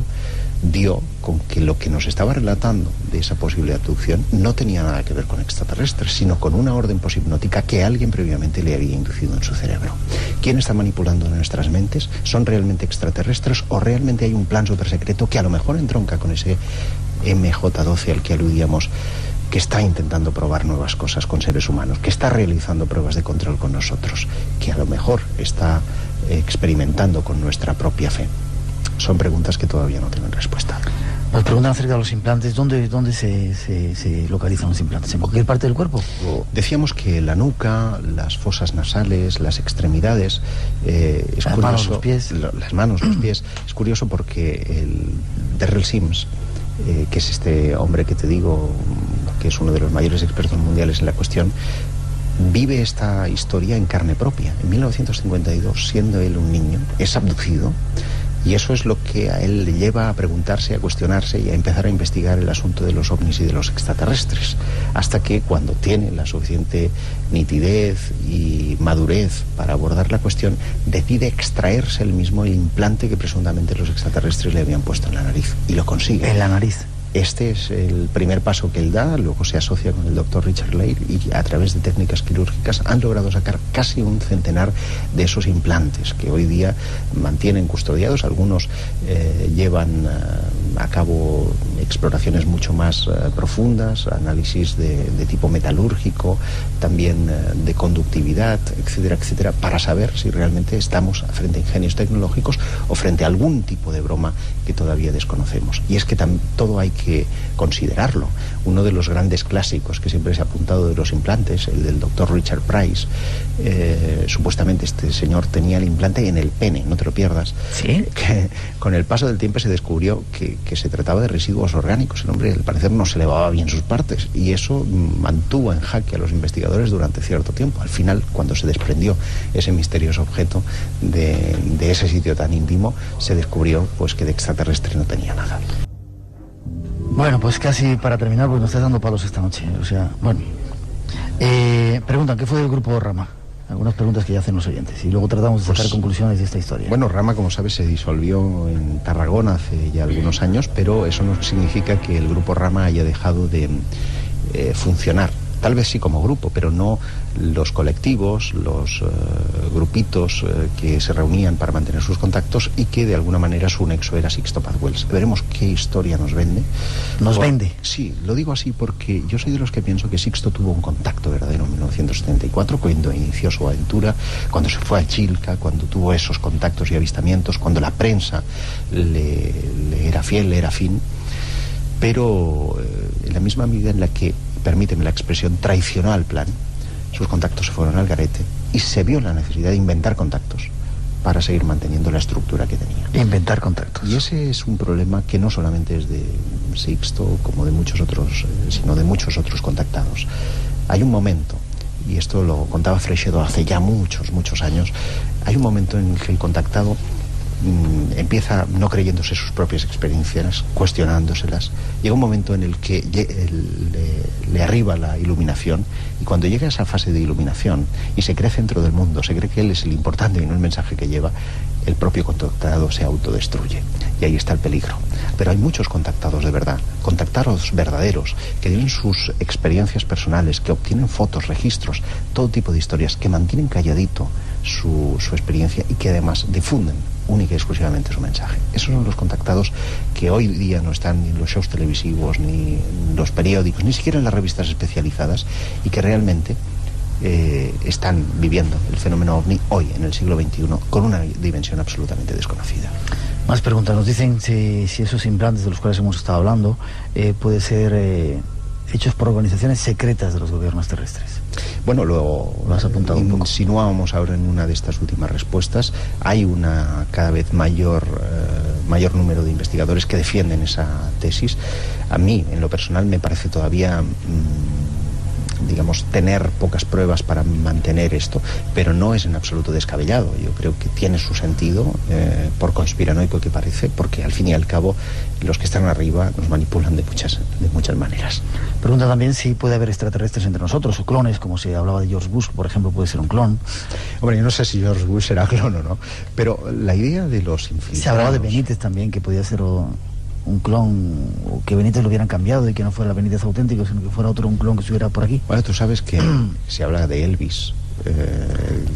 S3: dio con que lo que nos estaba relatando de esa posible abducción no tenía nada que ver con extraterrestres, sino con una orden poshipnótica que alguien previamente le había inducido en su cerebro. ¿Quién está manipulando nuestras mentes? ¿Son realmente extraterrestres o realmente hay un plan supersecreto que a lo mejor entronca con ese MJ-12 al que aludíamos, que está intentando probar nuevas cosas con seres humanos, que está realizando pruebas de control con nosotros, que a lo mejor está experimentando con nuestra propia fe? Son preguntas que todavía no tienen respuesta.
S1: Nos preguntan acerca de los implantes. ¿Dónde se localizan los implantes? ¿En cualquier parte del cuerpo?
S3: Decíamos que la nuca, las fosas nasales, las extremidades, es
S1: las
S3: curioso,
S1: manos, los pies.
S3: Las manos, los pies. Es curioso porque el Darrell Sims, que es este hombre que te digo, que es uno de los mayores expertos mundiales en la cuestión, vive esta historia en carne propia. En 1952, siendo él un niño, es abducido, y eso es lo que a él le lleva a preguntarse, a cuestionarse y a empezar a investigar el asunto de los ovnis y de los extraterrestres, hasta que, cuando tiene la suficiente nitidez y madurez para abordar la cuestión, decide extraerse él mismo el implante que presuntamente los extraterrestres le habían puesto en la nariz, y lo consigue.
S1: En la nariz.
S3: Este es el primer paso que él da, luego se asocia con el doctor Richard Leir y a través de técnicas quirúrgicas han logrado sacar casi un centenar de esos implantes que hoy día mantienen custodiados. Algunos llevan a cabo exploraciones mucho más profundas, análisis de tipo metalúrgico, también de conductividad, etcétera, etcétera, para saber si realmente estamos frente a ingenios tecnológicos o frente a algún tipo de broma que todavía desconocemos. Y es que todo hay que considerarlo. Uno de los grandes clásicos que siempre se ha apuntado de los implantes, el del doctor Richard Price, supuestamente este señor tenía el implante en el pene, no te lo pierdas.
S1: ¿Sí?
S3: Que con el paso del tiempo se descubrió que se trataba de residuos orgánicos. El hombre, al parecer, no se elevaba bien sus partes, y eso mantuvo en jaque a los investigadores durante cierto tiempo. Al final, cuando se desprendió ese misterioso objeto de ese sitio tan íntimo, se descubrió pues que de extraterrestre no tenía nada.
S1: Bueno, pues casi para terminar, porque nos estás dando palos esta noche. O sea, bueno. Preguntan, ¿qué fue del grupo Rama? Algunas preguntas que ya hacen los oyentes. Y luego tratamos de sacar conclusiones de esta historia.
S3: Bueno, Rama, como sabes, se disolvió en Tarragona hace ya algunos años, pero eso no significa que el grupo Rama haya dejado de funcionar. Tal vez sí como grupo, pero no los colectivos, los grupitos que se reunían para mantener sus contactos y que de alguna manera su nexo era Sixto Paz Wells. Veremos qué historia nos vende.
S1: ¿Vende?
S3: Sí, lo digo así porque yo soy de los que pienso que Sixto tuvo un contacto verdadero en 1974, cuando inició su aventura, cuando se fue a Chilca, cuando tuvo esos contactos y avistamientos, cuando la prensa le era fiel, le era afín, pero en la misma medida en la que, permíteme la expresión, traicionó al plan, sus contactos se fueron al garete y se vio la necesidad de inventar contactos para seguir manteniendo la estructura que tenía.
S1: Inventar contactos.
S3: Y ese es un problema que no solamente es de Sixto, como de muchos otros, sino de muchos otros contactados. Hay un momento, y esto lo contaba Freixedo hace ya muchos años, hay un momento en el que el contactado empieza no creyéndose sus propias experiencias, cuestionándoselas. Llega un momento en el que le arriba la iluminación, y cuando llega a esa fase de iluminación y se cree centro del mundo, se cree que él es el importante y no el mensaje que lleva, el propio contactado se autodestruye. Y ahí está el peligro. Pero hay muchos contactados de verdad, contactados verdaderos, que tienen sus experiencias personales, que obtienen fotos, registros, todo tipo de historias, que mantienen calladito su experiencia y que además difunden única y exclusivamente su mensaje. Esos son los contactados que hoy día no están ni en los shows televisivos, ni en los periódicos, ni siquiera en las revistas especializadas, y que realmente están viviendo el fenómeno OVNI hoy, en el siglo XXI, con una dimensión absolutamente desconocida.
S1: Más preguntas. Nos dicen si esos implantes de los cuales hemos estado hablando pueden ser hechos por organizaciones secretas de los gobiernos terrestres.
S3: Bueno, lo
S1: has apuntado un poco.
S3: Insinuábamos ahora en una de estas últimas respuestas. Hay una cada vez mayor número de investigadores que defienden esa tesis. A mí, en lo personal, me parece todavía digamos, tener pocas pruebas para mantener esto, pero no es en absoluto descabellado. Yo creo que tiene su sentido, por conspiranoico que parece, porque al fin y al cabo los que están arriba nos manipulan de muchas maneras.
S1: Pregunta también si puede haber extraterrestres entre nosotros, o clones, como se hablaba de George Bush, por ejemplo, puede ser un clon.
S3: Hombre, yo no sé si George Bush era clon o no, pero la idea de los infiltrados...
S1: Se hablaba de Benítez también, que podía ser un clon, o que Benítez lo hubieran cambiado y que no fuera Benítez auténtico, sino que fuera un clon que estuviera por aquí.
S3: Bueno, tú sabes que se habla de Elvis,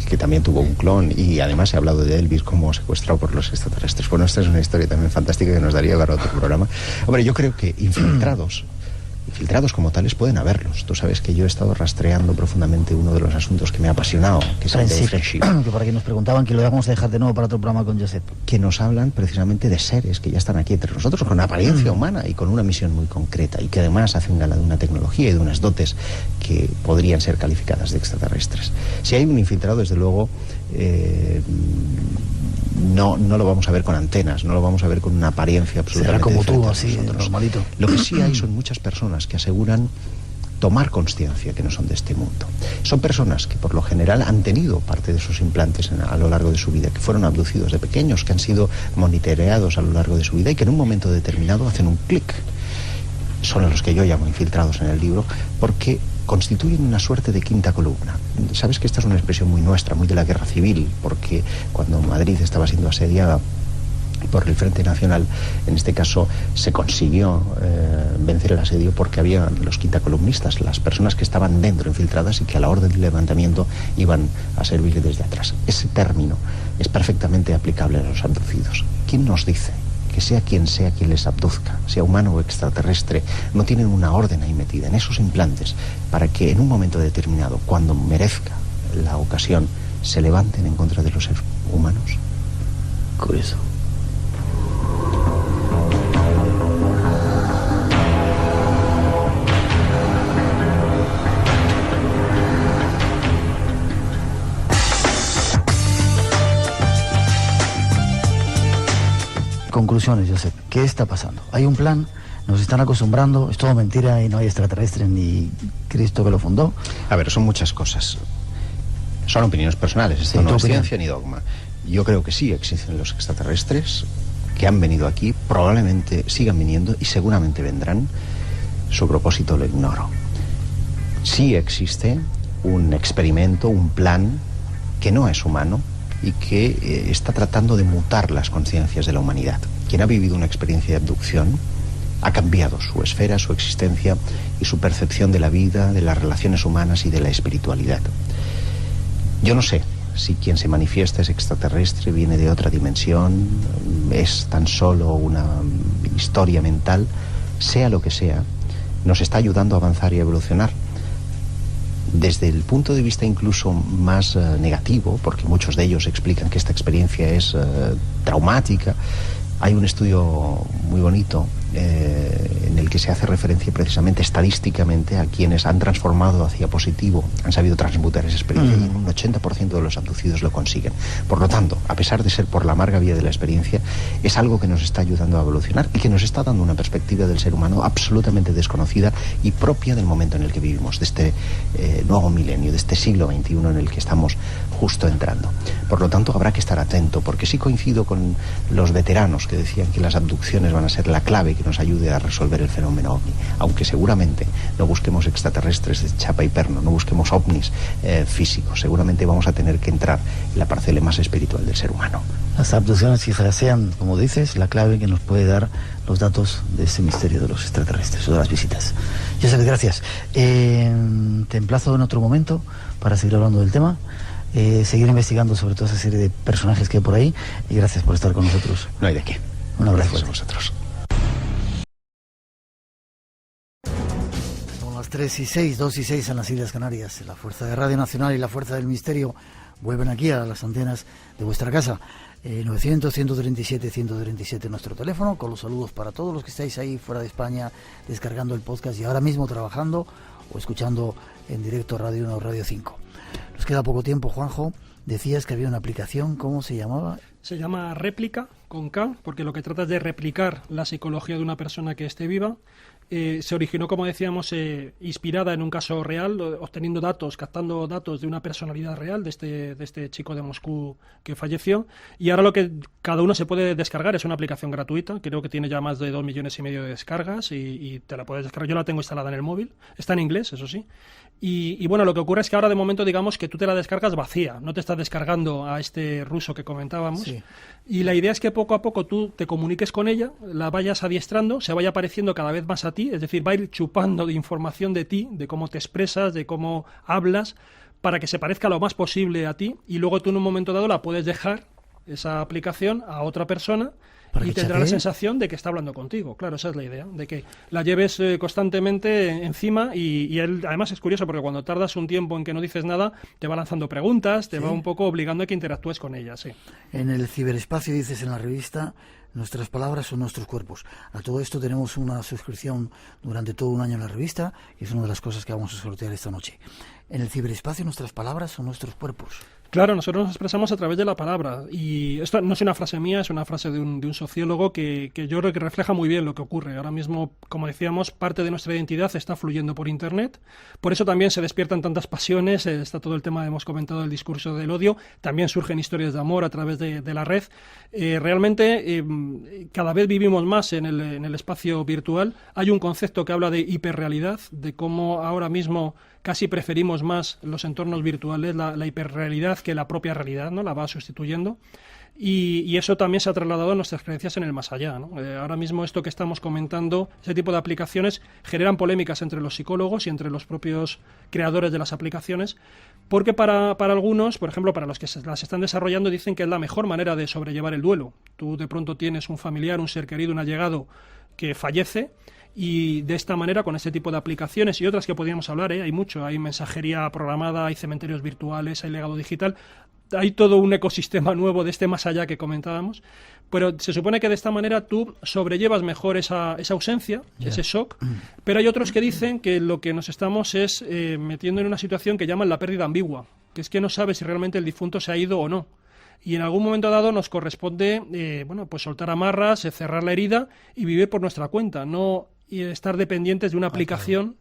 S3: que también tuvo un clon, y además se ha hablado de Elvis como secuestrado por los extraterrestres. Bueno, esta es una historia también fantástica que nos daría para otro programa. Hombre, yo creo que infiltrados como tales pueden haberlos. Tú sabes que yo he estado rastreando profundamente uno de los asuntos que me ha apasionado, que es el de Friendship.
S1: Que por aquí nos preguntaban, que lo vamos a dejar de nuevo para otro programa con Josep.
S3: Que nos hablan precisamente de seres que ya están aquí entre nosotros, con apariencia humana y con una misión muy concreta, y que además hacen gala de una tecnología y de unas dotes que podrían ser calificadas de extraterrestres. Si hay un infiltrado, desde luego... No lo vamos a ver con antenas, no lo vamos a ver con una apariencia absolutamente
S1: como tú,
S3: así,
S1: normalito.
S3: Lo que sí hay son muchas personas que aseguran tomar consciencia que no son de este mundo. Son personas que por lo general han tenido parte de sus implantes a lo largo de su vida, que fueron abducidos de pequeños, que han sido monitoreados a lo largo de su vida y que en un momento determinado hacen un clic. Son a los que yo llamo infiltrados en el libro, porque constituyen una suerte de quinta columna. Sabes que esta es una expresión muy nuestra, muy de la guerra civil, porque cuando Madrid estaba siendo asediada por el Frente Nacional, en este caso se consiguió vencer el asedio porque había los quintacolumnistas, las personas que estaban dentro infiltradas y que a la orden del levantamiento iban a servir desde atrás. Ese término es perfectamente aplicable a los abducidos. ¿Quién nos dice que sea quien les abduzca, sea humano o extraterrestre, no tienen una orden ahí metida en esos implantes para que en un momento determinado, cuando merezca la ocasión, se levanten en contra de los seres humanos?
S1: Curioso. Conclusiones, Josep. ¿Qué está pasando? ¿Hay un plan? ¿Nos están acostumbrando? ¿Es todo mentira y no hay extraterrestres ni Cristo que lo fundó?
S3: A ver, son muchas cosas. Son opiniones personales. Esto no es ciencia ni dogma. Yo creo que sí existen los extraterrestres que han venido aquí, probablemente sigan viniendo y seguramente vendrán. Su propósito lo ignoro. Sí existe un experimento, un plan que no es humano y que está tratando de mutar las conciencias de la humanidad. Quien ha vivido una experiencia de abducción ha cambiado su esfera, su existencia y su percepción de la vida, de las relaciones humanas y de la espiritualidad. Yo no sé si quien se manifiesta es extraterrestre, viene de otra dimensión, es tan solo una historia mental. Sea lo que sea, nos está ayudando a avanzar y a evolucionar. Desde el punto de vista incluso más negativo, porque muchos de ellos explican que esta experiencia es traumática, hay un estudio muy bonito en el que se hace referencia precisamente estadísticamente a quienes han transformado hacia positivo, han sabido transmutar esa experiencia, y en un 80% de los abducidos lo consiguen. Por lo tanto, a pesar de ser por la amarga vía de la experiencia, es algo que nos está ayudando a evolucionar y que nos está dando una perspectiva del ser humano absolutamente desconocida y propia del momento en el que vivimos, de este nuevo milenio, de este siglo XXI en el que estamos justo entrando. Por lo tanto, habrá que estar atento, porque sí coincido con los veteranos que decían que las abducciones van a ser la clave que nos ayude a resolver el fenómeno ovni, aunque seguramente no busquemos extraterrestres de chapa y perno, no busquemos ovnis físicos, seguramente vamos a tener que entrar en la parcela más espiritual del ser humano.
S1: Las abducciones quizás sean, como dices, la clave que nos puede dar los datos de ese misterio de los extraterrestres o de las visitas. Josep, gracias. Te emplazo en otro momento para seguir hablando del tema, seguir investigando sobre toda esa serie de personajes que hay por ahí, y gracias por estar con nosotros.
S3: No hay de qué.
S1: Un abrazo
S3: a vosotros.
S1: Son las 3:06, 2:06 en las Islas Canarias. La Fuerza de Radio Nacional y la Fuerza del Misterio vuelven aquí a las antenas de vuestra casa. 900-137-137 nuestro teléfono, con los saludos para todos los que estáis ahí fuera de España descargando el podcast y ahora mismo trabajando o escuchando en directo Radio 1 o Radio 5. Nos queda poco tiempo, Juanjo. Decías que había una aplicación, ¿cómo se llamaba?
S4: Se llama Réplica, con K, porque lo que trata es de replicar la psicología de una persona que esté viva. Se originó, como decíamos, inspirada en un caso real, obteniendo datos, captando datos de una personalidad real, de este chico de Moscú que falleció. Y ahora lo que cada uno se puede descargar es una aplicación gratuita, creo que tiene ya más de 2,5 millones de descargas y te la puedes descargar. Yo la tengo instalada en el móvil, está en inglés, eso sí. Y bueno, lo que ocurre es que ahora de momento digamos que tú te la descargas vacía, no te estás descargando a este ruso que comentábamos.
S1: Sí.
S4: Y la idea es que poco a poco tú te comuniques con ella, la vayas adiestrando, se vaya pareciendo cada vez más a ti, es decir, va a ir chupando de información de ti, de cómo te expresas, de cómo hablas, para que se parezca lo más posible a ti, y luego tú en un momento dado la puedes dejar, esa aplicación, a otra persona, y tendrá la sensación de que está hablando contigo. Claro, esa es la idea, de que la lleves constantemente encima y él, además es curioso porque cuando tardas un tiempo en que no dices nada, te va lanzando preguntas, te va un poco obligando a que interactúes con ella, sí.
S1: En el ciberespacio dices en la revista, nuestras palabras son nuestros cuerpos. A todo esto tenemos una suscripción durante todo un año en la revista y es una de las cosas que vamos a sortear esta noche. En el ciberespacio nuestras palabras son nuestros cuerpos.
S4: Claro, nosotros nos expresamos a través de la palabra y esto no es una frase mía, es una frase de un sociólogo que yo creo que refleja muy bien lo que ocurre. Ahora mismo, como decíamos, parte de nuestra identidad está fluyendo por Internet, por eso también se despiertan tantas pasiones, está todo el tema, hemos comentado, del discurso del odio, también surgen historias de amor a través de la red. Realmente cada vez vivimos más en el espacio virtual. Hay un concepto que habla de hiperrealidad, de cómo ahora mismo casi preferimos más los entornos virtuales, la hiperrealidad, que la propia realidad, ¿no? La va sustituyendo. Y eso también se ha trasladado a nuestras creencias en el más allá, ¿no? Ahora mismo esto que estamos comentando, ese tipo de aplicaciones generan polémicas entre los psicólogos y entre los propios creadores de las aplicaciones, porque para algunos, por ejemplo, para los que las están desarrollando, dicen que es la mejor manera de sobrellevar el duelo. Tú de pronto tienes un familiar, un ser querido, un allegado que fallece, y de esta manera, con este tipo de aplicaciones y otras que podríamos hablar, hay mucho, hay mensajería programada, hay cementerios virtuales, hay legado digital, hay todo un ecosistema nuevo de este más allá que comentábamos, pero se supone que de esta manera tú sobrellevas mejor esa ausencia, ese shock, pero hay otros que dicen que lo que nos estamos es metiendo en una situación que llaman la pérdida ambigua, que es que no sabes si realmente el difunto se ha ido o no. Y en algún momento dado nos corresponde pues soltar amarras, cerrar la herida y vivir por nuestra cuenta, no y estar dependientes de una aplicación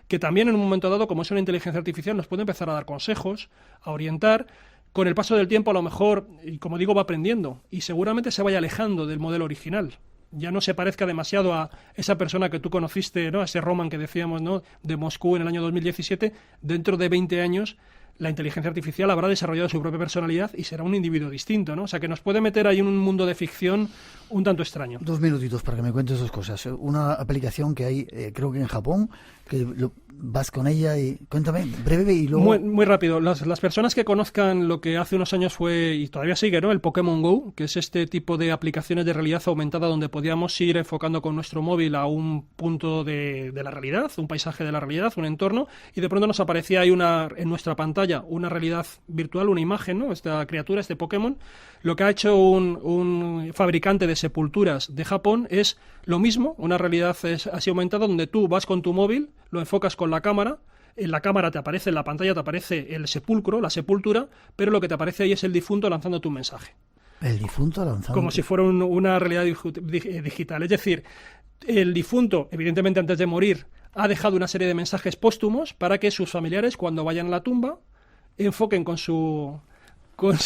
S4: que también en un momento dado, como es una inteligencia artificial, nos puede empezar a dar consejos, a orientar. Con el paso del tiempo, a lo mejor, y como digo, va aprendiendo y seguramente se vaya alejando del modelo original. Ya no se parezca demasiado a esa persona que tú conociste, ¿no? A ese Roman que decíamos, ¿no? De Moscú en el año 2017. Dentro de 20 años la inteligencia artificial habrá desarrollado su propia personalidad y será un individuo distinto, ¿no? O sea, que nos puede meter ahí en un mundo de ficción un tanto extraño.
S1: 2 minutitos para que me cuentes dos cosas. Una aplicación que hay, creo que en Japón, que vas con ella y cuéntame, breve y luego...
S4: Muy rápido. Las personas que conozcan lo que hace unos años fue, y todavía sigue, ¿no? El Pokémon Go, que es este tipo de aplicaciones de realidad aumentada donde podíamos ir enfocando con nuestro móvil a un punto de la realidad, un paisaje de la realidad, un entorno, y de pronto nos aparecía ahí en nuestra pantalla una realidad virtual, una imagen, ¿no? Esta criatura, este Pokémon. Lo que ha hecho un fabricante de sepulturas de Japón es lo mismo, una realidad así aumentada donde tú vas con tu móvil, lo enfocas con la cámara, en la cámara te aparece, en la pantalla te aparece el sepulcro, la sepultura, pero lo que te aparece ahí es el difunto lanzando tu mensaje.
S1: El difunto lanzando...
S4: Como si fuera una realidad digital. Es decir, el difunto, evidentemente antes de morir, ha dejado una serie de mensajes póstumos para que sus familiares, cuando vayan a la tumba, enfoquen con su con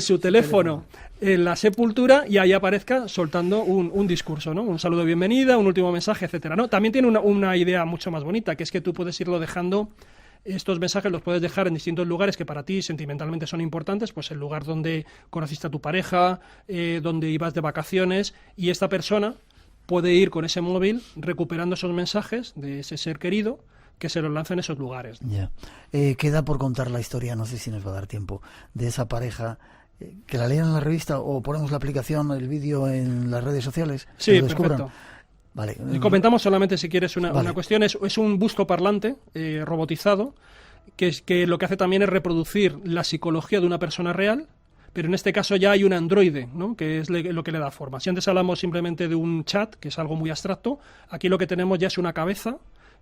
S4: su teléfono en la sepultura y ahí aparezca soltando un discurso, ¿no? Un saludo de bienvenida, un último mensaje, etcétera, ¿no? También tiene una idea mucho más bonita, que es que tú puedes irlo dejando. Estos mensajes los puedes dejar en distintos lugares que para ti sentimentalmente son importantes, pues el lugar donde conociste a tu pareja, donde ibas de vacaciones, y esta persona puede ir con ese móvil recuperando esos mensajes de ese ser querido que se los lanza en esos lugares.
S1: Ya. Queda por contar la historia, no sé si nos va a dar tiempo, de esa pareja. ¿Que la lean en la revista o ponemos la aplicación, el vídeo en las redes sociales?
S4: Sí, perfecto.
S1: Vale.
S4: Comentamos solamente, si quieres,
S1: vale.
S4: una cuestión. Es un busto parlante robotizado, que lo que hace también es reproducir la psicología de una persona real, pero en este caso ya hay un androide, ¿no? Que es lo que le da forma. Si antes hablamos simplemente de un chat, que es algo muy abstracto, aquí lo que tenemos ya es una cabeza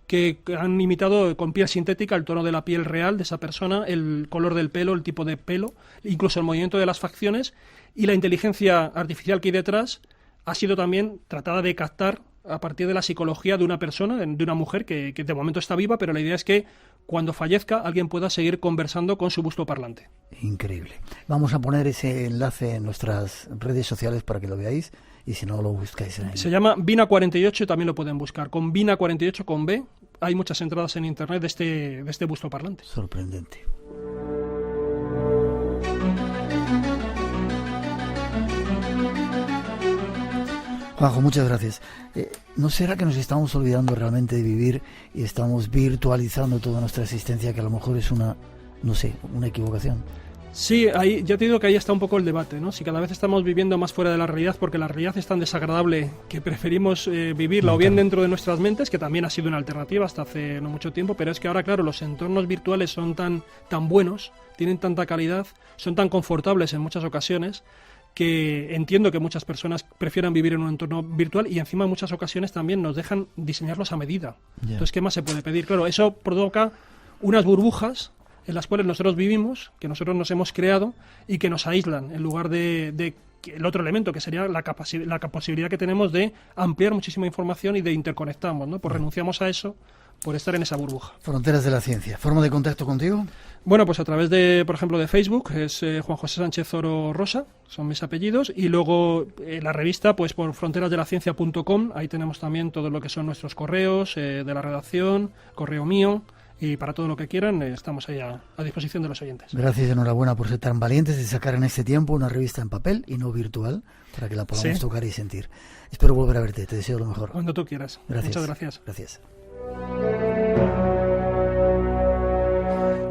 S4: que han imitado con piel sintética el tono de la piel real de esa persona, el color del pelo, el tipo de pelo, incluso el movimiento de las facciones, y la inteligencia artificial que hay detrás ha sido también tratada de captar a partir de la psicología de una persona, de una mujer que de momento está viva, pero la idea es que cuando fallezca alguien pueda seguir conversando con su busto parlante.
S1: Increíble. Vamos a poner ese enlace en nuestras redes sociales para que lo veáis, y si no lo buscáis en ahí.
S4: Se llama Vina48 y también lo pueden buscar. Con Vina48 con B hay muchas entradas en internet de este busto parlante.
S1: Sorprendente. Juanjo, muchas gracias. ¿No será que nos estamos olvidando realmente de vivir y estamos virtualizando toda nuestra existencia, que a lo mejor es una equivocación?
S4: Sí, ahí, ya te digo que ahí está un poco el debate, ¿no? Si cada vez estamos viviendo más fuera de la realidad, porque la realidad es tan desagradable que preferimos vivirla o bien dentro de nuestras mentes, que también ha sido una alternativa hasta hace no mucho tiempo, pero es que ahora, claro, los entornos virtuales son tan buenos, tienen tanta calidad, son tan confortables en muchas ocasiones, que entiendo que muchas personas prefieran vivir en un entorno virtual, y encima en muchas ocasiones también nos dejan diseñarlos a medida. Yeah. Entonces, ¿qué más se puede pedir? Claro, eso provoca unas burbujas en las cuales nosotros vivimos, que nosotros nos hemos creado y que nos aíslan, en lugar de el otro elemento, que sería la posibilidad que tenemos de ampliar muchísima información y de interconectarnos, ¿no? Pues renunciamos a eso por estar en esa burbuja.
S1: Fronteras de la ciencia. ¿Forma de contacto contigo?
S4: Bueno, pues a través de, por ejemplo, de Facebook, es Juan José Sánchez Oro Rosa, son mis apellidos, y luego la revista, pues por fronterasdelaciencia.com, ahí tenemos también todo lo que son nuestros correos de la redacción, correo mío, y para todo lo que quieran estamos ahí a disposición de los oyentes.
S1: Gracias y enhorabuena por ser tan valientes de sacar en este tiempo una revista en papel y no virtual, para que la podamos tocar y sentir. Espero volver a verte, te deseo lo mejor.
S4: Cuando tú quieras.
S1: Gracias.
S4: Muchas gracias.
S1: Gracias.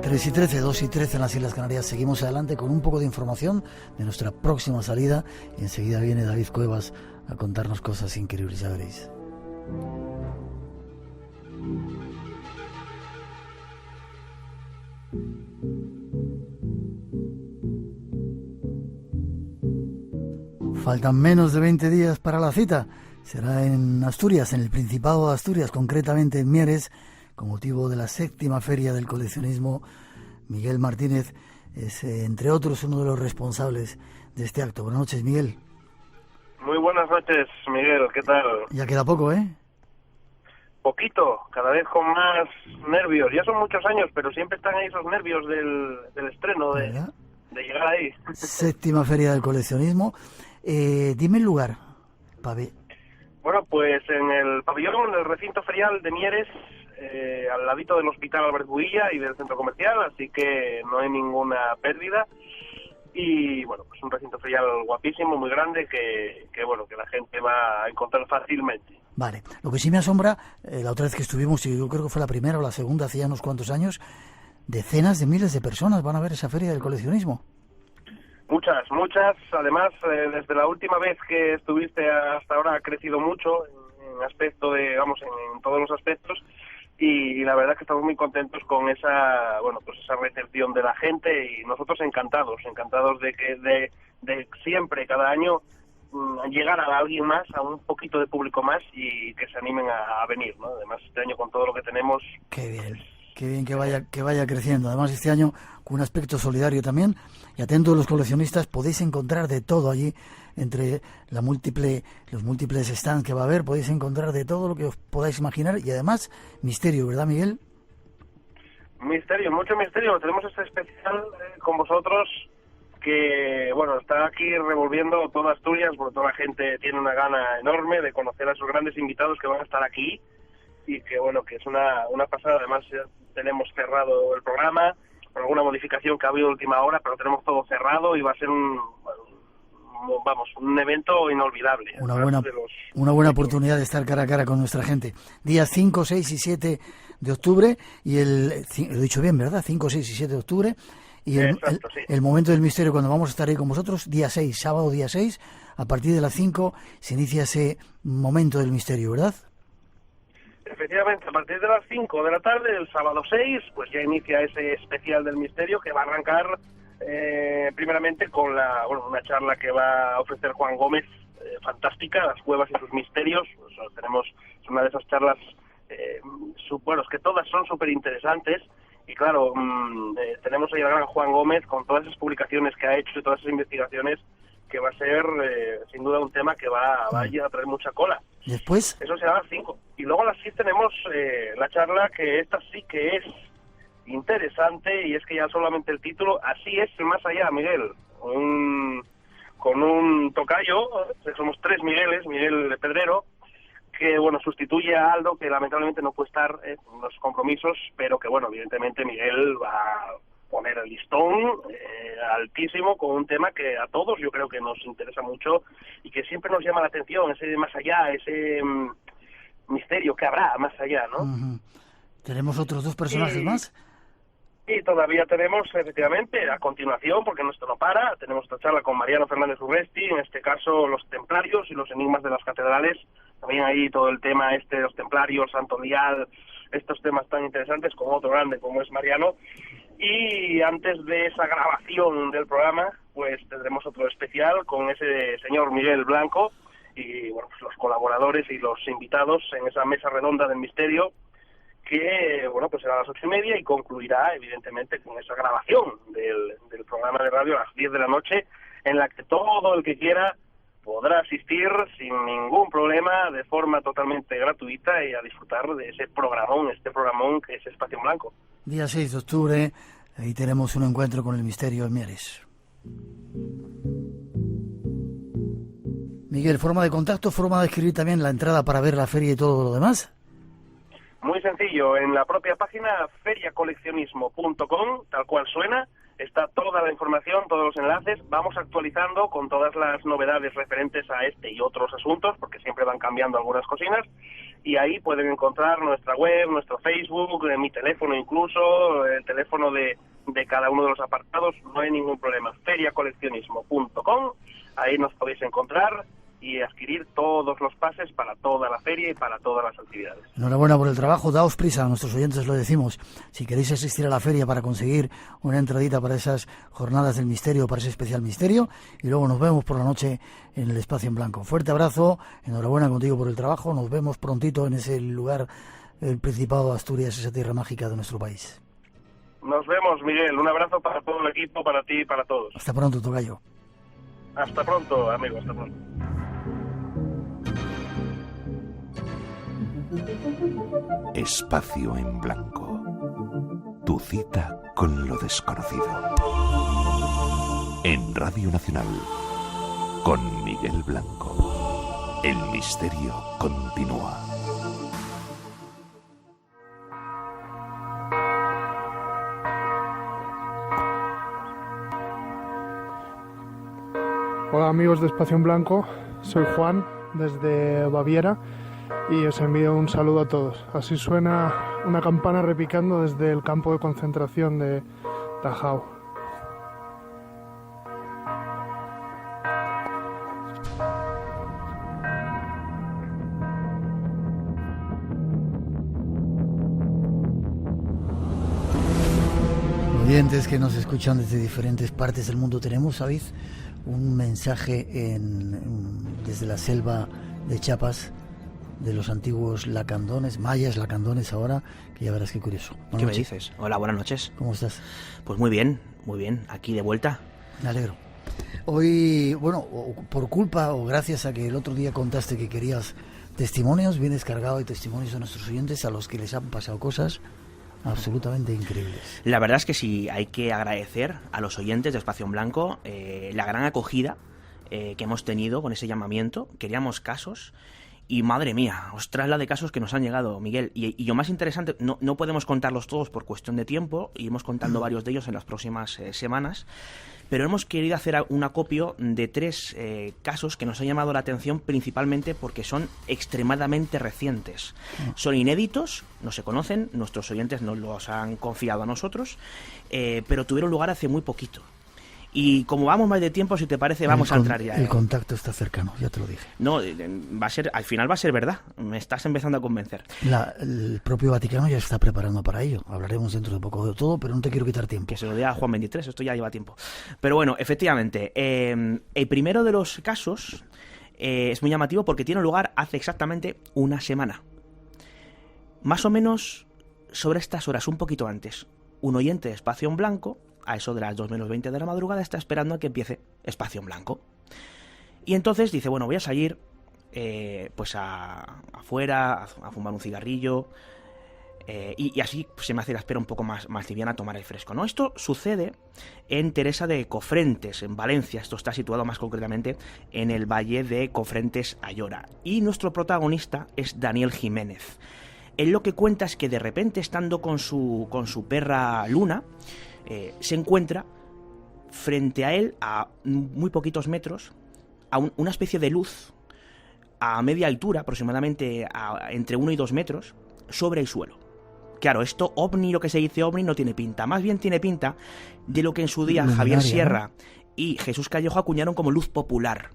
S1: 3:13, 2:13 en las Islas Canarias. Seguimos adelante con un poco de información de nuestra próxima salida, y enseguida viene David Cuevas a contarnos cosas increíbles, ya veréis. Faltan menos de 20 días para la cita. Será en Asturias, en el Principado de Asturias, concretamente en Mieres, con motivo de la 7ª Feria del Coleccionismo. Miguel Martínez es, entre otros, uno de los responsables de este acto. Buenas noches, Miguel.
S5: Muy buenas noches, Miguel. ¿Qué tal?
S1: Ya queda poco, ¿eh?
S5: Poquito, cada vez con más nervios. Ya son muchos años, pero siempre están ahí esos nervios del estreno, de llegar ahí.
S1: 7ª Feria del Coleccionismo. Dime el lugar, Pavé.
S5: Bueno, pues en el pabellón, en el recinto ferial de Mieres, al ladito del Hospital Albert Builla y del centro comercial, así que no hay ninguna pérdida. Y bueno, pues un recinto ferial guapísimo, muy grande, que la gente va a encontrar fácilmente.
S1: Vale, lo que sí me asombra, la otra vez que estuvimos, y yo creo que fue la primera o la segunda, hace ya unos cuantos años, decenas de miles de personas van a ver esa feria del coleccionismo.
S5: Muchas. Además, desde la última vez que estuviste hasta ahora ha crecido mucho en aspecto de, en todos los aspectos, y la verdad es que estamos muy contentos con esa recepción de la gente, y nosotros encantados de siempre, cada año, llegar a alguien más, a un poquito de público más, y que se animen a venir, ¿no? Además, este año con todo lo que tenemos...
S1: Qué bien que vaya creciendo. Además, este año con un aspecto solidario también. Y atentos los coleccionistas, podéis encontrar de todo allí, entre los múltiples stands que va a haber, podéis encontrar de todo lo que os podáis imaginar, y además misterio, ¿verdad, Miguel?
S5: Misterio, mucho misterio. Tenemos este especial con vosotros que, bueno, está aquí revolviendo toda Asturias, porque toda la gente tiene una gana enorme de conocer a esos grandes invitados que van a estar aquí y que, bueno, que es una pasada. Además, ya tenemos cerrado el programa con alguna modificación que ha habido última hora, pero tenemos todo cerrado y va a ser un evento inolvidable.
S1: Una buena oportunidad de estar cara a cara con nuestra gente. Días 5, 6 y 7 de octubre, y lo he dicho bien, ¿verdad? 5, 6 y 7 de octubre. Y
S5: Exacto, sí.
S1: El momento del misterio, cuando vamos a estar ahí con vosotros, día 6, sábado día 6, a partir de las 5 se inicia ese momento del misterio, ¿verdad?
S5: Efectivamente, a partir de las 5 de la tarde del sábado 6, pues ya inicia ese especial del misterio que va a arrancar primeramente con una charla que va a ofrecer Juan Gómez, fantástica, las cuevas y sus misterios. Es una de esas charlas, es que todas son súper interesantes. Y claro, tenemos ahí al gran Juan Gómez con todas esas publicaciones que ha hecho y todas esas investigaciones, que va a ser sin duda un tema que va a traer mucha cola.
S1: Después,
S5: eso será a las 5. Y luego a las 6 tenemos la charla, que esta sí que es interesante, y es que ya solamente el título, así es más allá, Miguel, con un tocayo, somos 3 Migueles, Miguel Pedrero, que bueno, sustituye a Aldo, que lamentablemente no puede estar en los compromisos, pero que bueno, evidentemente Miguel va a poner el listón altísimo con un tema que a todos yo creo que nos interesa mucho y que siempre nos llama la atención, ese más allá, ese misterio que habrá más allá, ¿no?
S1: Uh-huh. ¿Tenemos otros 2 personajes más?
S5: Y todavía tenemos, efectivamente, a continuación, porque esto no para, tenemos esta charla con Mariano Fernández Urresti, en este caso los templarios y los enigmas de las catedrales, también ahí todo el tema de los templarios, Santo Lial, estos temas tan interesantes, con otro grande como es Mariano. Y antes de esa grabación del programa, pues tendremos otro especial con ese señor Miguel Blanco y bueno, pues los colaboradores y los invitados en esa mesa redonda del misterio, que bueno, pues será a las 8:30 y concluirá evidentemente con esa grabación del programa de radio a las 10 de la noche, en la que todo el que quiera podrá asistir sin ningún problema, de forma totalmente gratuita, y a disfrutar de ese programón, que es Espacio en Blanco.
S1: Día 6 de octubre, ahí tenemos un encuentro con el misterio en Mieres. Miguel, forma de contacto, forma de escribir también la entrada para ver la feria y todo lo demás.
S5: Muy sencillo, en la propia página feriacoleccionismo.com, tal cual suena, está toda la información, todos los enlaces. Vamos actualizando con todas las novedades referentes a este y otros asuntos, porque siempre van cambiando algunas cosinas, y ahí pueden encontrar nuestra web, nuestro Facebook, mi teléfono incluso, el teléfono de cada uno de los apartados, no hay ningún problema. feriacoleccionismo.com, ahí nos podéis encontrar y adquirir todos los pases para toda la feria y para todas las actividades.
S1: Enhorabuena por el trabajo, daos prisa, a nuestros oyentes lo decimos, si queréis asistir a la feria para conseguir una entradita para esas jornadas del misterio, para ese especial misterio, y luego nos vemos por la noche en el Espacio en Blanco. Fuerte abrazo, enhorabuena contigo por el trabajo, nos vemos prontito en ese lugar, el Principado de Asturias, esa tierra mágica de nuestro país.
S5: Nos vemos, Miguel, un abrazo para todo el equipo, para ti y para todos.
S1: Hasta pronto, tocayo.
S5: Hasta pronto, amigo, hasta pronto.
S6: Espacio en Blanco. Tu cita con lo desconocido. En Radio Nacional. Con Miguel Blanco. El misterio continúa.
S7: Hola amigos de Espacio en Blanco, soy Juan desde Baviera y os envío un saludo a todos. Así suena una campana repicando desde el campo de concentración de Dachau.
S1: Oyentes que nos escuchan desde diferentes partes del mundo, tenemos, ¿sabéis?, un mensaje desde la selva de Chiapas, de los antiguos lacandones, mayas lacandones ahora, que ya verás qué curioso.
S8: Buenas ¿Qué noches. Me dices? Hola, buenas noches.
S1: ¿Cómo estás?
S8: Pues muy bien, aquí de vuelta.
S1: Me alegro. Hoy, bueno, por culpa o gracias a que el otro día contaste que querías testimonios, vienes cargado de testimonios de nuestros oyentes a los que les han pasado cosas absolutamente increíbles.
S8: La verdad es que sí, hay que agradecer a los oyentes de Espacio en Blanco la gran acogida que hemos tenido con ese llamamiento. Queríamos casos y madre mía, ostras la de casos que nos han llegado, Miguel. Y lo más interesante, no podemos contarlos todos por cuestión de tiempo, iremos contando varios de ellos en las próximas semanas, pero hemos querido hacer un acopio de 3 casos que nos han llamado la atención principalmente porque son extremadamente recientes. Son inéditos, no se conocen, nuestros oyentes nos los han confiado a nosotros, pero tuvieron lugar hace muy poquito. Y como vamos mal de tiempo, si te parece, vamos a entrar ya.
S1: El contacto está cercano, ya te lo dije.
S8: No, al final va a ser verdad. Me estás empezando a convencer.
S1: El propio Vaticano ya está preparando para ello. Hablaremos dentro de poco de todo, pero no te quiero quitar tiempo.
S8: Que se lo dé a Juan 23, esto ya lleva tiempo. Pero bueno, efectivamente, el primero de los casos es muy llamativo porque tiene lugar hace exactamente una semana. Más o menos sobre estas horas, un poquito antes, un oyente de Espacio en Blanco, a eso de las 2 menos 20 de la madrugada, está esperando a que empiece Espacio en Blanco. Y entonces dice, bueno, voy a salir pues afuera, a fumar un cigarrillo, y así pues, se me hace la espera un poco más liviana a tomar el fresco, ¿no? Esto sucede en Teresa de Cofrentes, en Valencia. Esto está situado más concretamente en el valle de Cofrentes-Ayora. Y nuestro protagonista es Daniel Jiménez. Él lo que cuenta es que de repente, estando con su perra Luna, se encuentra frente a él, a muy poquitos metros, a una especie de luz a media altura, aproximadamente entre 1 y 2 metros, sobre el suelo. Claro, esto ovni, lo que se dice ovni, no tiene pinta. Más bien tiene pinta de lo que en su día
S1: luminaria,
S8: Javier Sierra, ¿no?, y Jesús Callejo acuñaron como luz popular,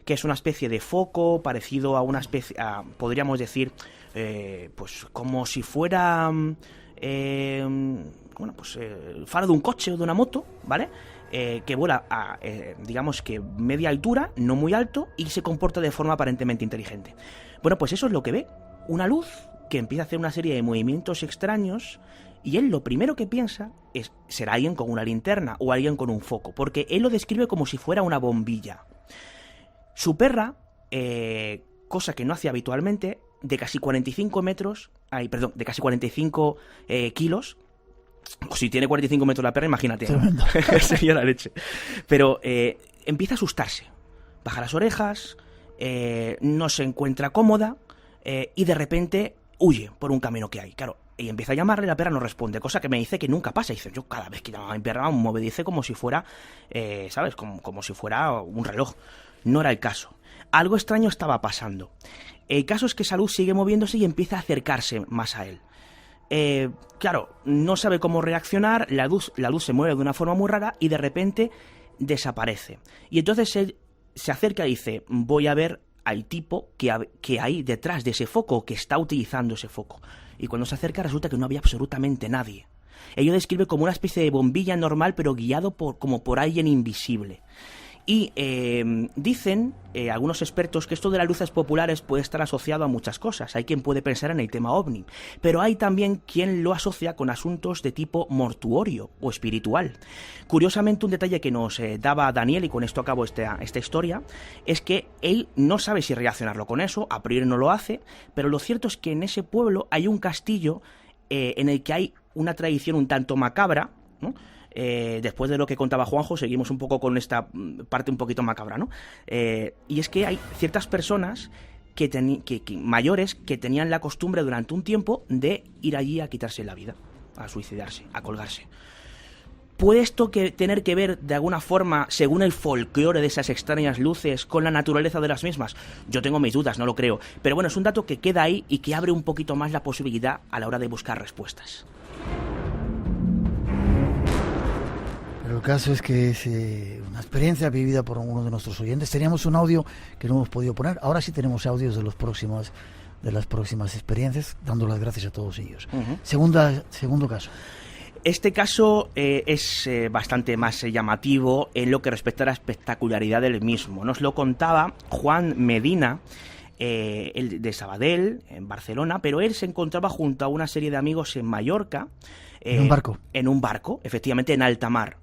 S8: que es una especie de foco parecido a una especie, podríamos decir, pues como si fuera el faro de un coche o de una moto, ¿vale? Que vuela a, digamos que media altura, no muy alto, y se comporta de forma aparentemente inteligente. Bueno, pues eso es lo que ve, una luz que empieza a hacer una serie de movimientos extraños, y él lo primero que piensa es, será alguien con una linterna o alguien con un foco, porque él lo describe como si fuera una bombilla. Su perra, cosa que no hace habitualmente, de casi 45 kilos, o si tiene 45 metros la perra, imagínate, ¿no? Sería la leche. Pero empieza a asustarse, baja las orejas, no se encuentra cómoda, y de repente huye por un camino que hay. Claro, y empieza a llamarle, la perra no responde, cosa que me dice que nunca pasa. Y dice, yo cada vez que llamaba a mi perra me obedece como si fuera, ¿sabes? Como si fuera un reloj. No era el caso. Algo extraño estaba pasando. El caso es que esa luz sigue moviéndose y empieza a acercarse más a él. Claro, no sabe cómo reaccionar, la luz se mueve de una forma muy rara y de repente desaparece. Y entonces él se acerca y dice, voy a ver al tipo que hay detrás de ese foco, que está utilizando ese foco. Y cuando se acerca resulta que no había absolutamente nadie. Ello describe como una especie de bombilla normal, pero guiado como por alguien invisible. Y dicen algunos expertos que esto de las luces populares puede estar asociado a muchas cosas. Hay quien puede pensar en el tema ovni, pero hay también quien lo asocia con asuntos de tipo mortuorio o espiritual. Curiosamente, un detalle que nos daba Daniel, y con esto acabo esta historia, es que él no sabe si relacionarlo con eso, a priori no lo hace, pero lo cierto es que en ese pueblo hay un castillo en el que hay una tradición un tanto macabra, ¿no? Después de lo que contaba Juanjo, seguimos un poco con esta parte un poquito macabra, ¿no? Y es que hay ciertas personas mayores que tenían la costumbre durante un tiempo de ir allí a quitarse la vida, a suicidarse, a colgarse. ¿Puede esto tener que ver de alguna forma, según el folclore de esas extrañas luces, con la naturaleza de las mismas? Yo tengo mis dudas, no lo creo. Pero bueno, es un dato que queda ahí y que abre un poquito más la posibilidad a la hora de buscar respuestas.
S1: El caso es que es una experiencia vivida por uno de nuestros oyentes. Teníamos un audio que no hemos podido poner. Ahora sí tenemos audios de las próximas experiencias, dando las gracias a todos ellos. Segundo caso.
S8: Este caso es bastante más llamativo en lo que respecta a la espectacularidad del mismo. Nos lo contaba Juan Medina, el de Sabadell, en Barcelona, pero él se encontraba junto a una serie de amigos en Mallorca.
S1: En un barco.
S8: En un barco, efectivamente, en alta mar.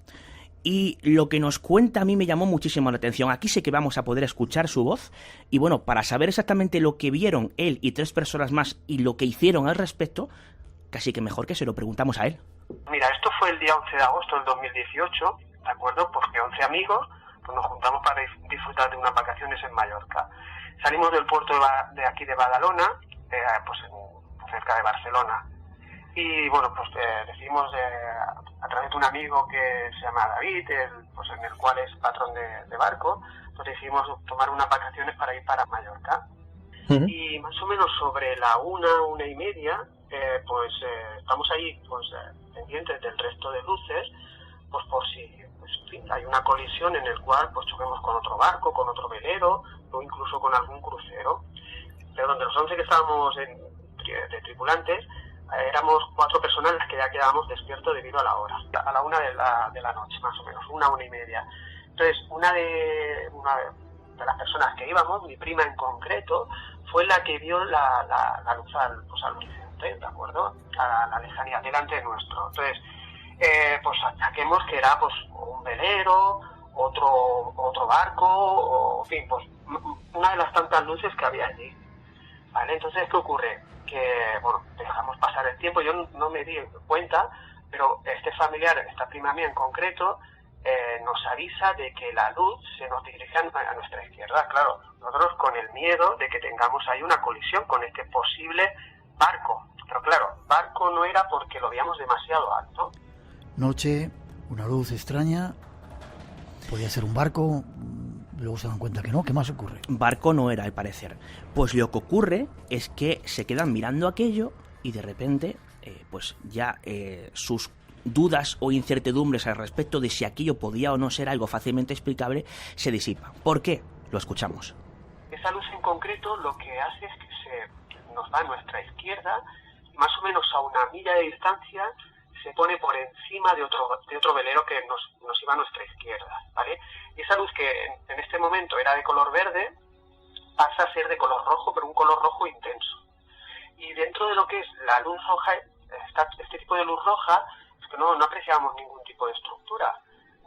S8: Y lo que nos cuenta a mí me llamó muchísimo la atención. Aquí sí que vamos a poder escuchar su voz. Y bueno, para saber exactamente lo que vieron él y 3 personas más y lo que hicieron al respecto, casi que mejor que se lo preguntamos a él.
S9: Mira, esto fue el día 11 de agosto del 2018, ¿de acuerdo? Porque 11 amigos pues nos juntamos para disfrutar de unas vacaciones en Mallorca. Salimos del puerto de aquí de Badalona, pues cerca de Barcelona. Y bueno, pues decidimos a través de un amigo que se llama David, pues en el cual es patrón de barco, pues decidimos tomar unas vacaciones para ir para Mallorca. Y más o menos sobre la 1:30, pues estamos ahí pues pendientes del resto de luces, pues por si pues, en fin, hay una colisión en el cual pues choquemos con otro barco, con otro velero o incluso con algún crucero. Pero de los 11 que estábamos de tripulantes, éramos 4 personas las que ya quedábamos despiertos debido a la hora, a la 1 de la noche más o menos, 1:30. Entonces una de las personas que íbamos, mi prima en concreto, fue la que vio la luz al horizonte, ¿de acuerdo? A la lejanía, delante nuestro. Entonces, pues saquemos que era pues un velero, otro barco, o en fin, pues una de las tantas luces que había allí. ¿Vale? Entonces, ¿qué ocurre? Que, bueno, dejamos pasar el tiempo, yo no me di cuenta, pero este familiar, esta prima mía en concreto, nos avisa de que la luz se nos dirige a nuestra izquierda. Claro, nosotros con el miedo de que tengamos ahí una colisión con este posible barco. Pero claro, barco no era porque lo veíamos demasiado alto.
S1: Noche, una luz extraña, podía ser un barco, luego se dan cuenta que no. ¿Qué más ocurre?
S8: Barco no era, al parecer. Pues lo que ocurre es que se quedan mirando aquello y de repente, pues ya sus dudas o incertidumbres al respecto de si aquello podía o no ser algo fácilmente explicable se disipa. ¿Por qué? Lo escuchamos.
S9: Esa luz en concreto lo que hace es que nos va a nuestra izquierda, y más o menos a 1 milla de distancia se pone por encima de otro velero que nos iba a nuestra izquierda, ¿vale? Y esa luz que en este momento era de color verde pasa a ser de color rojo, pero un color rojo intenso. Y dentro de lo que es la luz roja, este tipo de luz roja, es que no apreciábamos ningún tipo de estructura.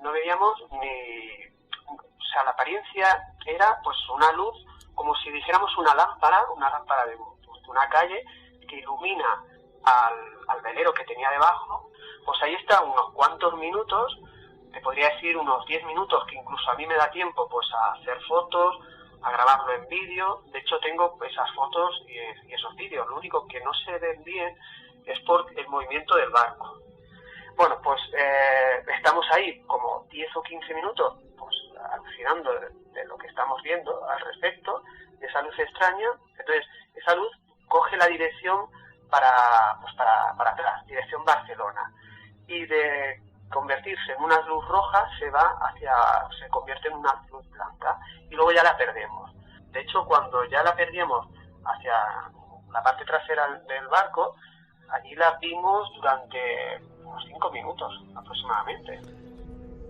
S9: No veíamos o sea, la apariencia era pues una luz, como si dijéramos una lámpara de una calle que ilumina al velero que tenía debajo. Pues ahí está unos cuantos minutos, te podría decir unos 10 minutos, que incluso a mí me da tiempo pues a hacer fotos, a grabarlo en vídeo. De hecho tengo esas fotos y esos vídeos. Lo único que no se ven bien es por el movimiento del barco. Bueno, pues estamos ahí como 10 o 15 minutos pues alucinando de lo que estamos viendo al respecto, de esa luz extraña. Entonces esa luz coge la dirección para atrás, dirección Barcelona, y de convertirse en una luz roja se convierte en una luz blanca y luego ya la perdemos. De hecho, cuando ya la perdimos hacia la parte trasera del barco, allí la vimos durante unos 5 minutos aproximadamente.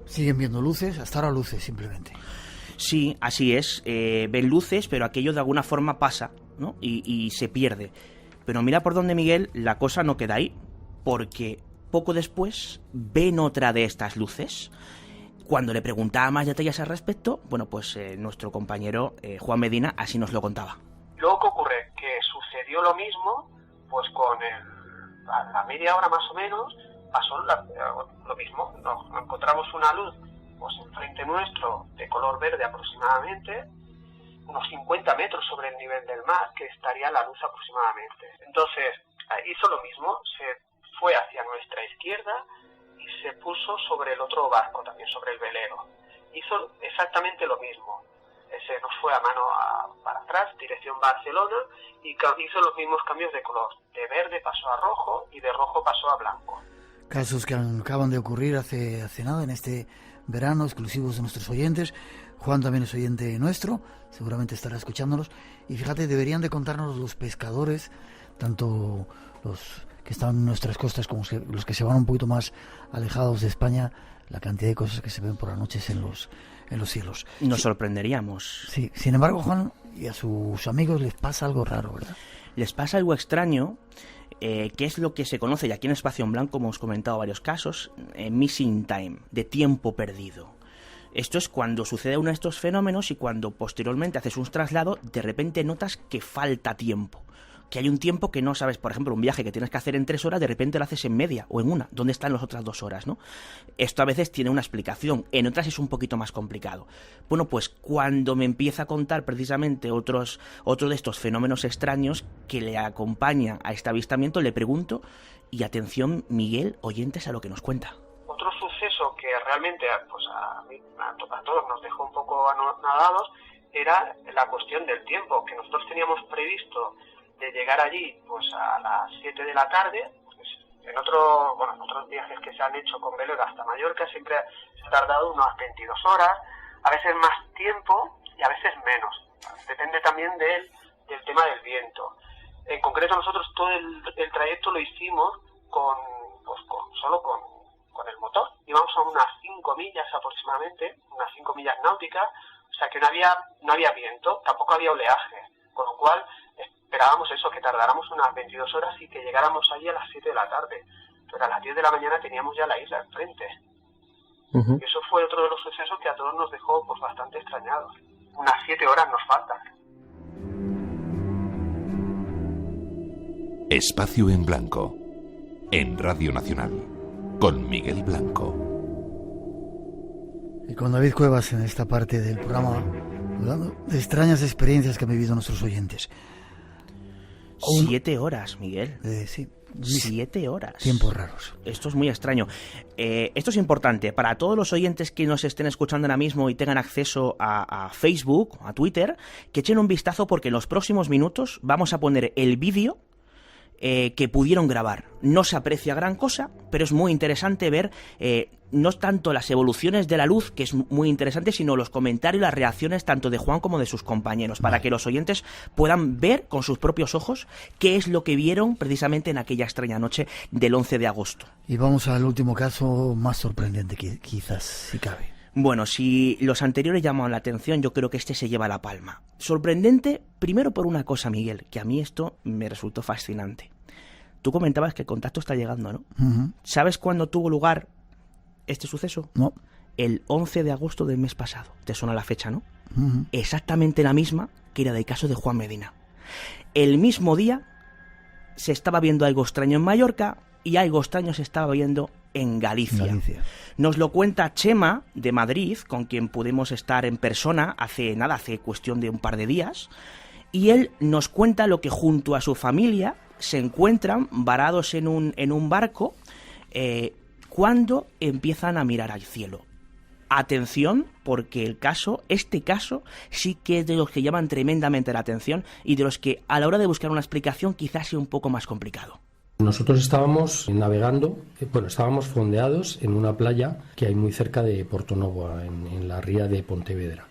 S1: Siguen viendo luces, hasta ahora luces simplemente.
S8: Sí, así es, ven luces, pero aquello de alguna forma pasa, ¿no? Y se pierde. Pero mira por dónde, Miguel, la cosa no queda ahí, porque poco después ven otra de estas luces. Cuando le preguntaba más detalles al respecto, bueno, pues nuestro compañero Juan Medina así nos lo contaba.
S9: Luego, ¿qué ocurre? Que sucedió lo mismo, pues a la media hora más o menos, pasó lo mismo. Nos encontramos una luz pues enfrente nuestro, de color verde aproximadamente, unos 50 metros sobre el nivel del mar, que estaría la luz aproximadamente. Entonces, hizo lo mismo, se fue hacia nuestra izquierda y se puso sobre el otro barco, también sobre el velero. Hizo exactamente lo mismo. Se nos fue a mano para atrás, dirección Barcelona, y hizo los mismos cambios de color. De verde pasó a rojo y de rojo pasó a blanco.
S1: Casos que acaban de ocurrir hace nada, en este verano, exclusivos de nuestros oyentes. Juan también es oyente nuestro, seguramente estará escuchándonos. Y fíjate, deberían de contarnos los pescadores, tanto los que están en nuestras costas como los que se van un poquito más alejados de España, la cantidad de cosas que se ven por las noches en los cielos.
S8: Nos sorprenderíamos.
S1: Sí, sin embargo, Juan, y a sus amigos les pasa algo raro, ¿verdad?
S8: Les pasa algo extraño, que es lo que se conoce, y aquí en Espacio en Blanco hemos comentado varios casos, missing time, de tiempo perdido. Esto es cuando sucede uno de estos fenómenos y cuando posteriormente haces un traslado, de repente notas que falta tiempo. que hay un tiempo que no sabes, por ejemplo, un viaje que tienes que hacer en 3 horas, de repente lo haces en media o en una. ¿Dónde están las otras 2 horas, no? Esto a veces tiene una explicación, en otras es un poquito más complicado. Bueno, pues cuando me empieza a contar precisamente otro de estos fenómenos extraños que le acompañan a este avistamiento, le pregunto, y atención, Miguel, oyentes a lo que nos cuenta.
S9: Otro suceso que realmente pues a todos nos dejó un poco anonadados era la cuestión del tiempo, que nosotros teníamos previsto de llegar allí pues a las 7 de la tarde. Pues, en otros viajes que se han hecho con velero hasta Mallorca siempre se ha tardado unas 22 horas, a veces más tiempo y a veces menos. Depende también del tema del viento. En concreto nosotros todo el trayecto lo hicimos solo con el motor. Íbamos a unas 5 millas aproximadamente, unas 5 millas náuticas, o sea que no había viento, tampoco había oleaje, con lo cual esperábamos eso, que tardáramos unas 22 horas y que llegáramos allí a las 7 de la tarde. Pero a las 10 de la mañana teníamos ya la isla enfrente. Y eso fue otro de los sucesos que a todos nos dejó pues bastante extrañados. Unas 7 horas nos faltan.
S6: Espacio en Blanco, en Radio Nacional, con Miguel Blanco.
S1: Y con David Cuevas en esta parte del programa, hablando de extrañas experiencias que han vivido nuestros oyentes.
S8: 7 horas, Miguel.
S1: Sí.
S8: 7 horas.
S1: Tiempos raros.
S8: Esto es muy extraño. Esto es importante para todos los oyentes que nos estén escuchando ahora mismo y tengan acceso a Facebook, a Twitter, que echen un vistazo porque en los próximos minutos vamos a poner el vídeo que pudieron grabar. No se aprecia gran cosa, pero es muy interesante ver no tanto las evoluciones de la luz, que es muy interesante, sino los comentarios y las reacciones tanto de Juan como de sus compañeros, para que los oyentes puedan ver con sus propios ojos qué es lo que vieron precisamente en aquella extraña noche del 11 de agosto.
S1: Y vamos al último caso más sorprendente, quizás, si cabe.
S8: Bueno, si los anteriores llaman la atención, yo creo que este se lleva la palma. Sorprendente, primero por una cosa, Miguel, que a mí esto me resultó fascinante. Tú comentabas que el contacto está llegando, ¿no?
S1: Uh-huh.
S8: ¿Sabes cuándo tuvo lugar este suceso?
S1: No.
S8: El 11 de agosto del mes pasado. ¿Te suena la fecha, no?
S1: Uh-huh.
S8: Exactamente la misma que era del caso de Juan Medina. El mismo día se estaba viendo algo extraño en Mallorca y algo extraño se estaba viendo en Galicia. Nos lo cuenta Chema de Madrid, con quien pudimos estar en persona hace cuestión de un par de días, y él nos cuenta lo que junto a su familia se encuentran varados en un barco cuando empiezan a mirar al cielo. Atención, porque este caso sí que es de los que llaman tremendamente la atención y de los que a la hora de buscar una explicación quizás sea un poco más complicado.
S10: Nosotros estábamos navegando, estábamos fondeados en una playa que hay muy cerca de Portonovo, en la ría de Pontevedra.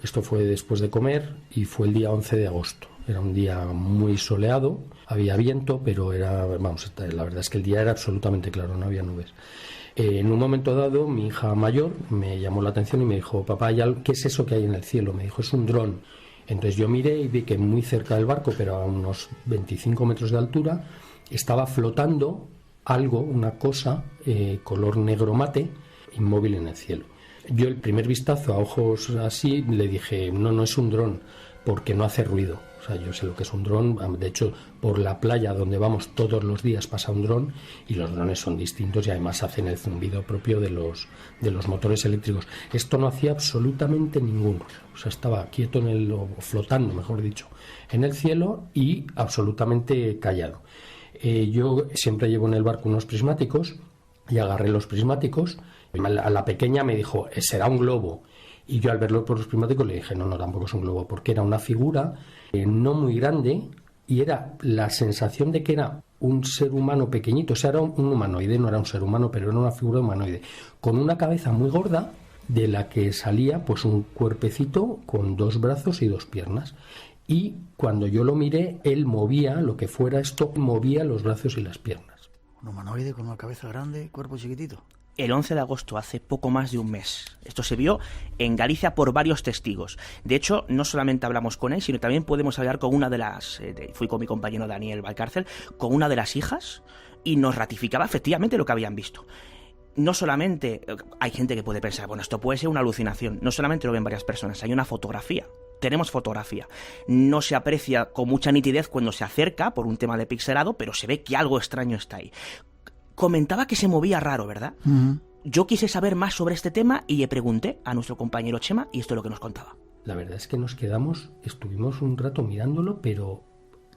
S10: Esto fue después de comer y fue el día 11 de agosto. Era un día muy soleado, había viento, pero la verdad es que el día era absolutamente claro, no había nubes. En un momento dado, mi hija mayor me llamó la atención y me dijo: papá, ¿qué es eso que hay en el cielo? Me dijo: es un dron. Entonces yo miré y vi que muy cerca del barco, pero a unos 25 metros de altura, estaba flotando algo, una cosa, color negro mate, inmóvil en el cielo. Yo el primer vistazo a ojos así le dije: no es un dron, porque no hace ruido. O sea, yo sé lo que es un dron. De hecho, por la playa donde vamos todos los días pasa un dron y los drones son distintos y además hacen el zumbido propio de los motores eléctricos. Esto no hacía absolutamente ninguno. O sea, estaba quieto flotando, mejor dicho, en el cielo y absolutamente callado. Yo siempre llevo en el barco unos prismáticos y agarré los prismáticos. A la pequeña me dijo: será un globo. Y yo al verlo por los prismáticos le dije: no, tampoco es un globo, porque era una figura no muy grande y era la sensación de que era un ser humano pequeñito. O sea, era un humanoide, no era un ser humano, pero era una figura humanoide, con una cabeza muy gorda de la que salía pues un cuerpecito con 2 brazos y 2 piernas. Y cuando yo lo miré, él movía, lo que fuera esto, movía los brazos y las piernas.
S1: Un humanoide con una cabeza grande, cuerpo chiquitito.
S8: El 11 de agosto, hace poco más de un mes. Esto se vio en Galicia por varios testigos. De hecho, no solamente hablamos con él, sino también podemos hablar con una de las... fui con mi compañero Daniel Valcárcel, con una de las hijas, y nos ratificaba efectivamente lo que habían visto. No solamente... Hay gente que puede pensar: bueno, esto puede ser una alucinación. No solamente lo ven varias personas, hay una fotografía tenemos fotografía. No se aprecia con mucha nitidez cuando se acerca por un tema de pixelado, pero se ve que algo extraño está ahí. Comentaba que se movía raro, ¿verdad? Yo quise saber más sobre este tema y le pregunté a nuestro compañero Chema y esto es lo que nos contaba.
S10: La verdad es que estuvimos un rato mirándolo, pero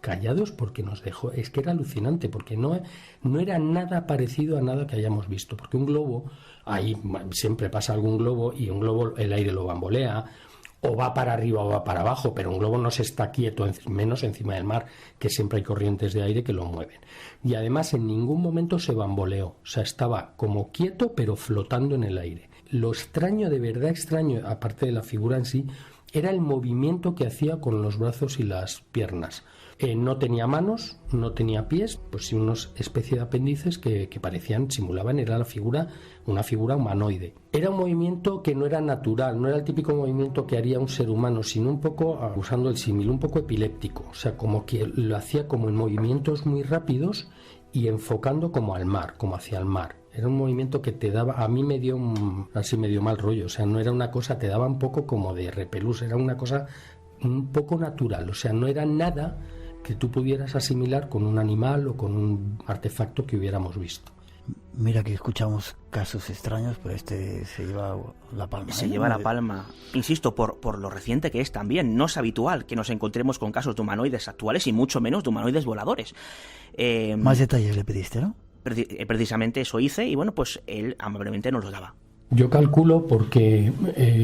S10: callados porque nos dejó, es que era alucinante, porque no era nada parecido a nada que hayamos visto, porque un globo, ahí siempre pasa algún globo y un globo el aire lo bambolea, o va para arriba o va para abajo, pero un globo no se está quieto, menos encima del mar, que siempre hay corrientes de aire que lo mueven. Y además en ningún momento se bamboleó, o sea, estaba como quieto pero flotando en el aire. Lo extraño, de verdad extraño, aparte de la figura en sí, era el movimiento que hacía con los brazos y las piernas. No tenía manos, no tenía pies, pues sí unos especie de apéndices que simulaban, era una figura humanoide. Era un movimiento que no era natural, no era el típico movimiento que haría un ser humano, sino un poco, usando el símil, un poco epiléptico, o sea, como que lo hacía como en movimientos muy rápidos y enfocando como al mar, como hacia el mar. Era un movimiento que te daba, a mí me dio mal rollo, o sea, no era una cosa, te daba un poco como de repelús, era una cosa un poco natural, o sea, no era nada que tú pudieras asimilar con un animal o con un artefacto que hubiéramos visto.
S1: Mira que escuchamos casos extraños, pero este se lleva la palma.
S8: Se lleva la palma. Insisto, por lo reciente que es también. No es habitual que nos encontremos con casos de humanoides actuales y mucho menos de humanoides voladores.
S1: Más detalles le pediste, ¿no?
S8: Precisamente eso hice y bueno, pues él amablemente nos lo daba.
S10: Yo calculo, porque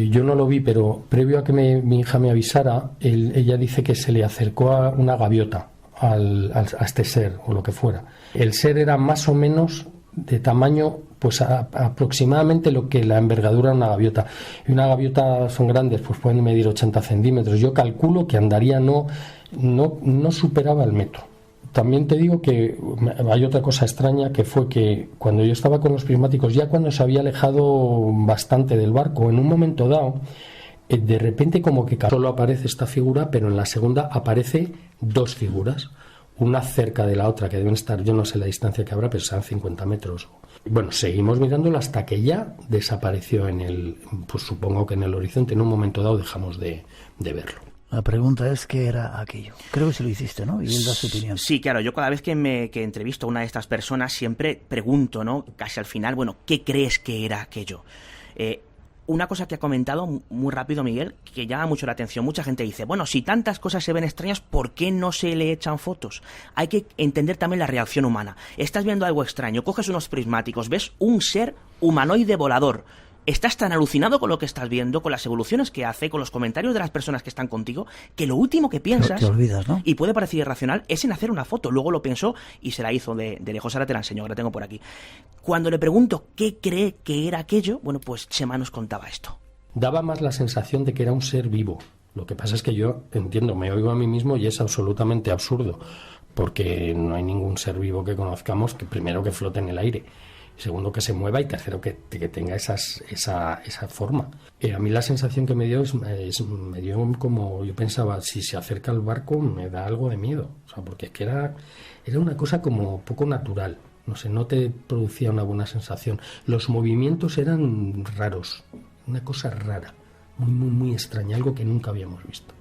S10: yo no lo vi, pero previo a que mi hija me avisara, ella dice que se le acercó a una gaviota a este ser o lo que fuera. El ser era más o menos de tamaño, pues aproximadamente lo que la envergadura de una gaviota. Y una gaviota son grandes, pues pueden medir 80 centímetros. Yo calculo que andaría no superaba el metro. También te digo que hay otra cosa extraña, que fue que cuando yo estaba con los prismáticos, ya cuando se había alejado bastante del barco, en un momento dado, de repente como que solo aparece esta figura, pero en la segunda aparece dos figuras, una cerca de la otra, que deben estar, yo no sé la distancia que habrá, pero serán 50 metros. Bueno, seguimos mirándolo hasta que ya desapareció pues supongo que en el horizonte. En un momento dado dejamos de verlo.
S1: La pregunta es, ¿qué era aquello? Creo que se lo hiciste, ¿no? Y él da su opinión.
S8: Sí, claro. Yo cada vez que entrevisto a una de estas personas siempre pregunto, ¿no? Casi al final, bueno, ¿qué crees que era aquello? Una cosa que ha comentado muy rápido Miguel, que llama mucho la atención. Mucha gente dice, bueno, si tantas cosas se ven extrañas, ¿por qué no se le echan fotos? Hay que entender también la reacción humana. Estás viendo algo extraño, coges unos prismáticos, ves un ser humanoide volador. Estás tan alucinado con lo que estás viendo, con las evoluciones que hace, con los comentarios de las personas que están contigo, que lo último que piensas,
S1: te olvidas, ¿no?
S8: Y puede parecer irracional, es en hacer una foto. Luego lo pensó y se la hizo de lejos. Ahora te la enseño, que la tengo por aquí. Cuando le pregunto qué cree que era aquello, bueno, pues Chema nos contaba esto.
S10: Daba más la sensación de que era un ser vivo. Lo que pasa es que yo entiendo, me oigo a mí mismo y es absolutamente absurdo, porque no hay ningún ser vivo que conozcamos que primero que flote en el aire, segundo que se mueva y tercero que tenga esa forma. A mí la sensación que me dio me dio como, yo pensaba, si se acerca al barco me da algo de miedo, o sea, porque es que era una cosa como poco natural, no sé, no te producía una buena sensación. Los movimientos eran raros, una cosa rara, muy, muy, muy extraña, algo que nunca habíamos visto.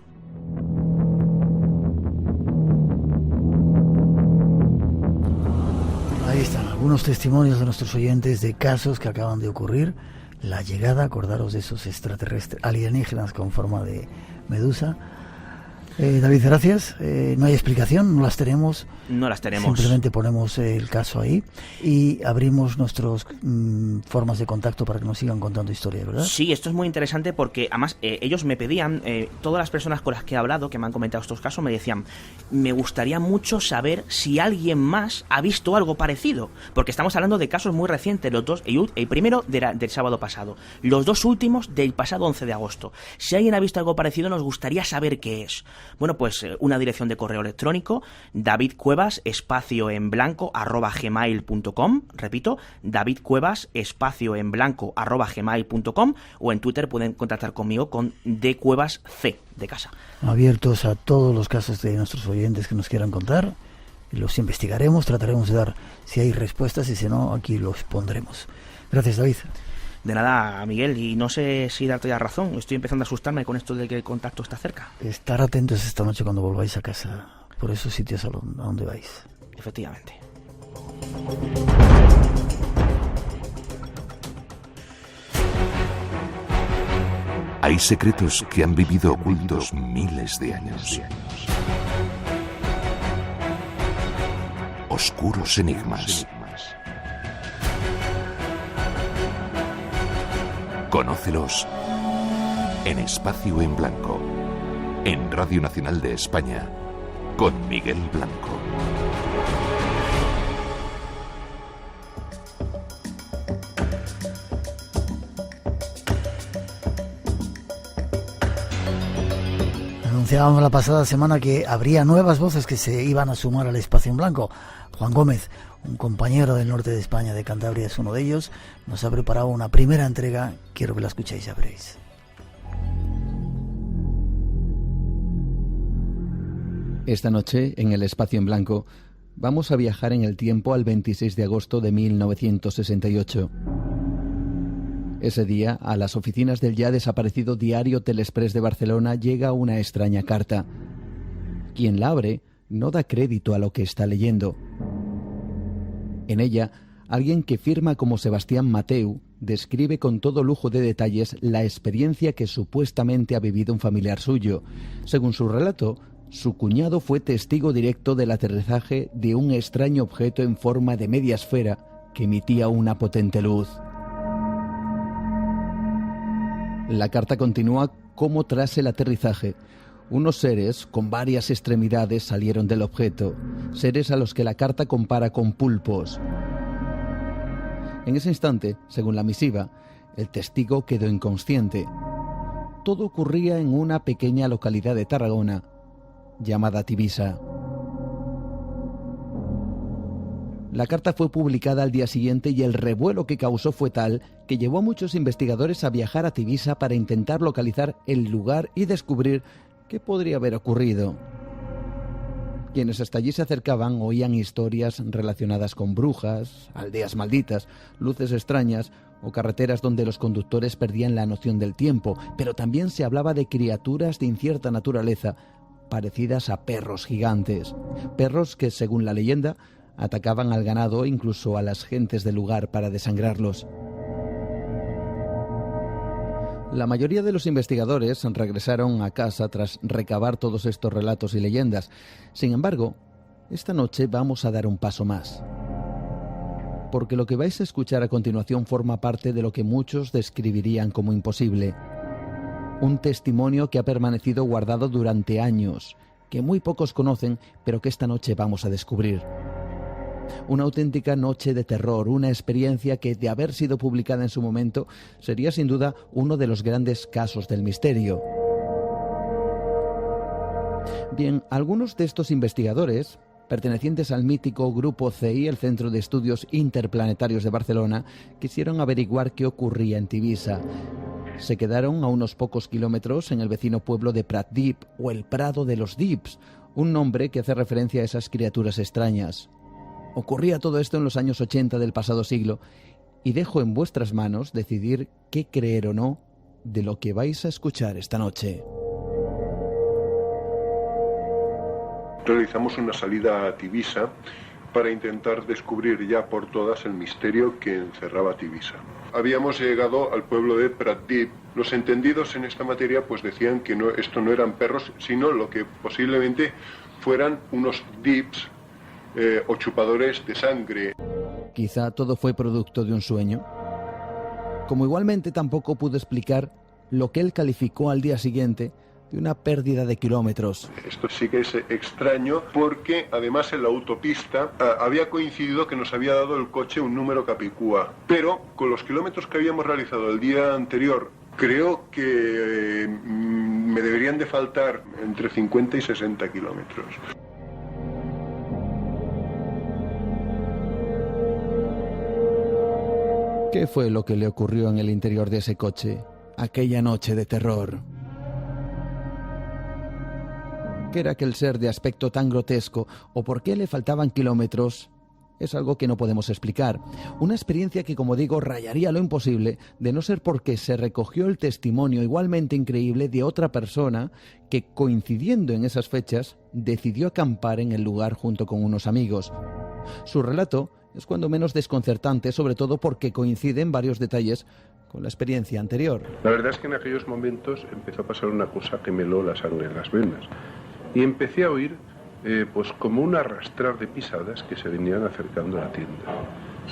S1: Ahí están algunos testimonios de nuestros oyentes de casos que acaban de ocurrir. La llegada, acordaros de esos extraterrestres alienígenas con forma de medusa. David, gracias. No hay explicación, no las tenemos.
S8: No las tenemos.
S1: Simplemente ponemos el caso ahí y abrimos nuestras formas de contacto para que nos sigan contando historias, ¿verdad?
S8: Sí, esto es muy interesante porque además ellos me pedían, todas las personas con las que he hablado, que me han comentado estos casos, me decían, me gustaría mucho saber si alguien más ha visto algo parecido, porque estamos hablando de casos muy recientes, los dos, el primero del sábado pasado, los dos últimos del pasado 11 de agosto. Si alguien ha visto algo parecido, nos gustaría saber qué es. Bueno, pues una dirección de correo electrónico, davidcuevas_en_blanco@gmail.com, repito, davidcuevas_en_blanco@gmail.com, o en Twitter pueden contactar conmigo con dcuevasc de casa.
S1: Abiertos a todos los casos de nuestros oyentes que nos quieran contar, los investigaremos, trataremos de dar si hay respuestas y si no, aquí los pondremos. Gracias, David.
S8: De nada, Miguel, y no sé si darte ya razón, estoy empezando a asustarme con esto de que el contacto está cerca.
S1: Estar atentos esta noche cuando volváis a casa, por esos sitios a donde vais.
S8: Efectivamente.
S6: Hay secretos que han vivido ocultos miles de años. Oscuros enigmas. Conócelos en Espacio en Blanco, en Radio Nacional de España, con Miguel Blanco.
S1: Anunciábamos la pasada semana que habría nuevas voces que se iban a sumar al Espacio en Blanco. Juan Gómez, un compañero del norte de España, de Cantabria, es uno de ellos. Nos ha preparado una primera entrega. Quiero que la escuchéis, ya veréis.
S11: Esta noche, en el Espacio en Blanco, vamos a viajar en el tiempo al 26 de agosto de 1968. Ese día, a las oficinas del ya desaparecido diario Telexpress de Barcelona llega una extraña carta. Quien la abre no da crédito a lo que está leyendo. En ella, alguien que firma como Sebastián Mateu describe con todo lujo de detalles la experiencia que supuestamente ha vivido un familiar suyo. Según su relato, su cuñado fue testigo directo del aterrizaje de un extraño objeto en forma de media esfera que emitía una potente luz. La carta continúa como tras el aterrizaje, unos seres con varias extremidades salieron del objeto, seres a los que la carta compara con pulpos. En ese instante, según la misiva, el testigo quedó inconsciente. Todo ocurría en una pequeña localidad de Tarragona, llamada Tivisa. La carta fue publicada al día siguiente y el revuelo que causó fue tal que llevó a muchos investigadores a viajar a Tivisa para intentar localizar el lugar y descubrir qué podría haber ocurrido. Quienes hasta allí se acercaban oían historias relacionadas con brujas, aldeas malditas, luces extrañas o carreteras donde los conductores perdían la noción del tiempo, pero también se hablaba de criaturas de incierta naturaleza, parecidas a perros gigantes, perros que, según la leyenda, atacaban al ganado e incluso a las gentes del lugar para desangrarlos. La mayoría de los investigadores regresaron a casa tras recabar todos estos relatos y leyendas. Sin embargo, esta noche vamos a dar un paso más. Porque lo que vais a escuchar a continuación forma parte de lo que muchos describirían como imposible. Un testimonio que ha permanecido guardado durante años, que muy pocos conocen, pero que esta noche vamos a descubrir. Una auténtica noche de terror, una experiencia que, de haber sido publicada en su momento, sería sin duda uno de los grandes casos del misterio. Bien, algunos de estos investigadores, pertenecientes al mítico Grupo CI, el Centro de Estudios Interplanetarios de Barcelona, quisieron averiguar qué ocurría en Tivisa. Se quedaron a unos pocos kilómetros en el vecino pueblo de Pratdip, o el Prado de los Dips, un nombre que hace referencia a esas criaturas extrañas. Ocurría todo esto en los años 80 del pasado siglo, y dejo en vuestras manos decidir qué creer o no de lo que vais a escuchar esta noche.
S12: Realizamos una salida a Tivisa para intentar descubrir ya por todas el misterio que encerraba Tivisa. Habíamos llegado al pueblo de Pratdip. Los entendidos en esta materia pues decían que esto no eran perros, sino lo que posiblemente fueran unos dips, o chupadores de sangre.
S11: Quizá todo fue producto de un sueño. Como igualmente tampoco pudo explicar lo que él calificó al día siguiente de una pérdida de kilómetros.
S12: Esto sí que es extraño porque además en la autopista había coincidido que nos había dado el coche un número capicúa, pero con los kilómetros que habíamos realizado el día anterior, creo que me deberían de faltar entre 50 y 60 kilómetros.
S11: ¿Qué fue lo que le ocurrió en el interior de ese coche aquella noche de terror? ¿Qué era aquel ser de aspecto tan grotesco o por qué le faltaban kilómetros es algo que no podemos explicar. Una experiencia que, como digo, rayaría lo imposible, de no ser porque se recogió el testimonio igualmente increíble de otra persona que, coincidiendo en esas fechas, decidió acampar en el lugar junto con unos amigos. Su relato es cuando menos desconcertante, sobre todo porque coinciden varios detalles con la experiencia anterior.
S12: La verdad es que en aquellos momentos empezó a pasar una cosa que me heló la sangre en las venas. Y empecé a oír pues como un arrastrar de pisadas que se venían acercando a la tienda.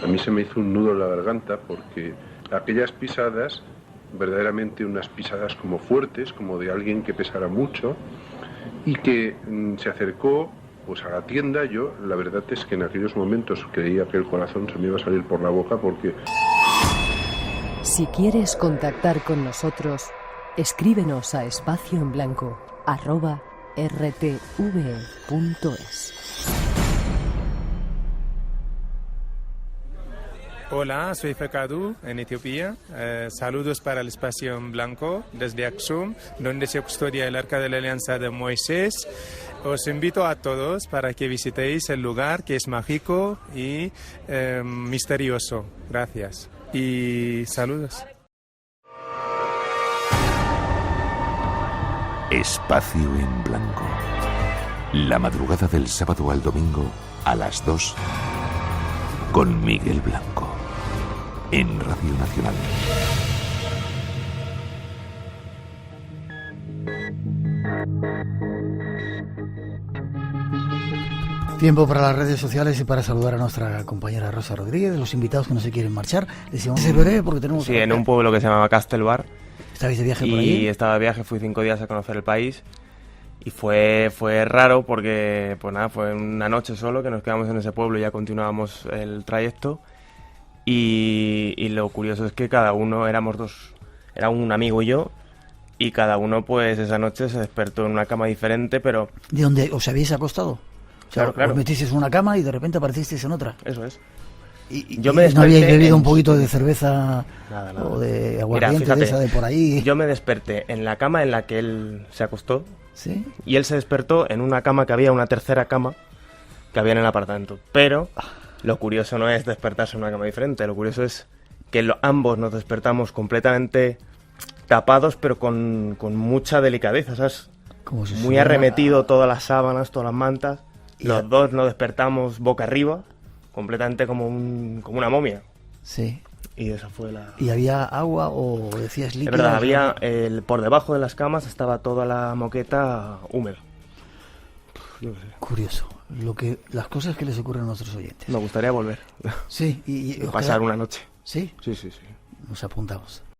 S12: A mí se me hizo un nudo en la garganta porque aquellas pisadas, verdaderamente unas pisadas como fuertes, como de alguien que pesara mucho, y que se acercó pues a la tienda. Yo la verdad es que en aquellos momentos creía que el corazón se me iba a salir por la boca porque...
S13: Si quieres contactar con nosotros, escríbenos a espacioenblanco@rtve.es.
S14: Hola, soy Fekadu en Etiopía. Saludos para el Espacio en Blanco desde Aksum, donde se custodia el Arca de la Alianza de Moisés. Os invito a todos para que visitéis el lugar, que es mágico y misterioso. Gracias y saludos.
S6: Espacio en Blanco. La madrugada del sábado al domingo a las 2 con Miguel Blanco en Radio Nacional.
S1: Tiempo para las redes sociales y para saludar a nuestra compañera Rosa Rodríguez, los invitados que no se quieren marchar. Decimos que breve porque tenemos...
S15: Sí, en un pueblo que se llamaba Castelbar.
S1: ¿Estabais de viaje por allí?
S15: Y estaba de viaje, fui 5 días a conocer el país. Y fue raro porque, pues nada, fue una noche solo que nos quedamos en ese pueblo y ya continuábamos el trayecto. Y lo curioso es que cada uno éramos dos. Era un amigo y yo. Y cada uno, pues, esa noche se despertó en una cama diferente, pero...
S1: ¿De dónde os habéis acostado? O sea,
S15: claro.
S1: Os metisteis en una cama y de repente aparecisteis en otra.
S15: Eso es.
S1: ¿Y
S15: yo me
S1: no habíais
S15: desperté
S1: bebido un poquito de cerveza
S15: nada.
S1: o de aguardiente?
S15: Mira, fíjate,
S1: de esa de por ahí?
S15: Yo me desperté en la cama en la que él se acostó.
S1: ¿Sí?
S15: Y él se despertó en una cama que había, una tercera cama que había en el apartamento. Pero lo curioso no es despertarse en una cama diferente, lo curioso es que ambos nos despertamos completamente tapados, pero con mucha delicadeza, ¿sabes?
S1: Como si
S15: muy arremetido, todas las sábanas, todas las mantas. Los dos nos despertamos boca arriba, completamente como una momia.
S1: Sí.
S15: Y esa fue la...
S1: ¿Y había agua o decías líquido?
S15: Es verdad, había por debajo de las camas estaba toda la moqueta húmeda. Yo qué sé.
S1: Curioso. Las cosas que les ocurren a nuestros oyentes.
S15: Me gustaría volver.
S1: Sí. Y
S15: pasar una noche.
S1: ¿Sí?
S15: Sí.
S1: Nos apuntamos.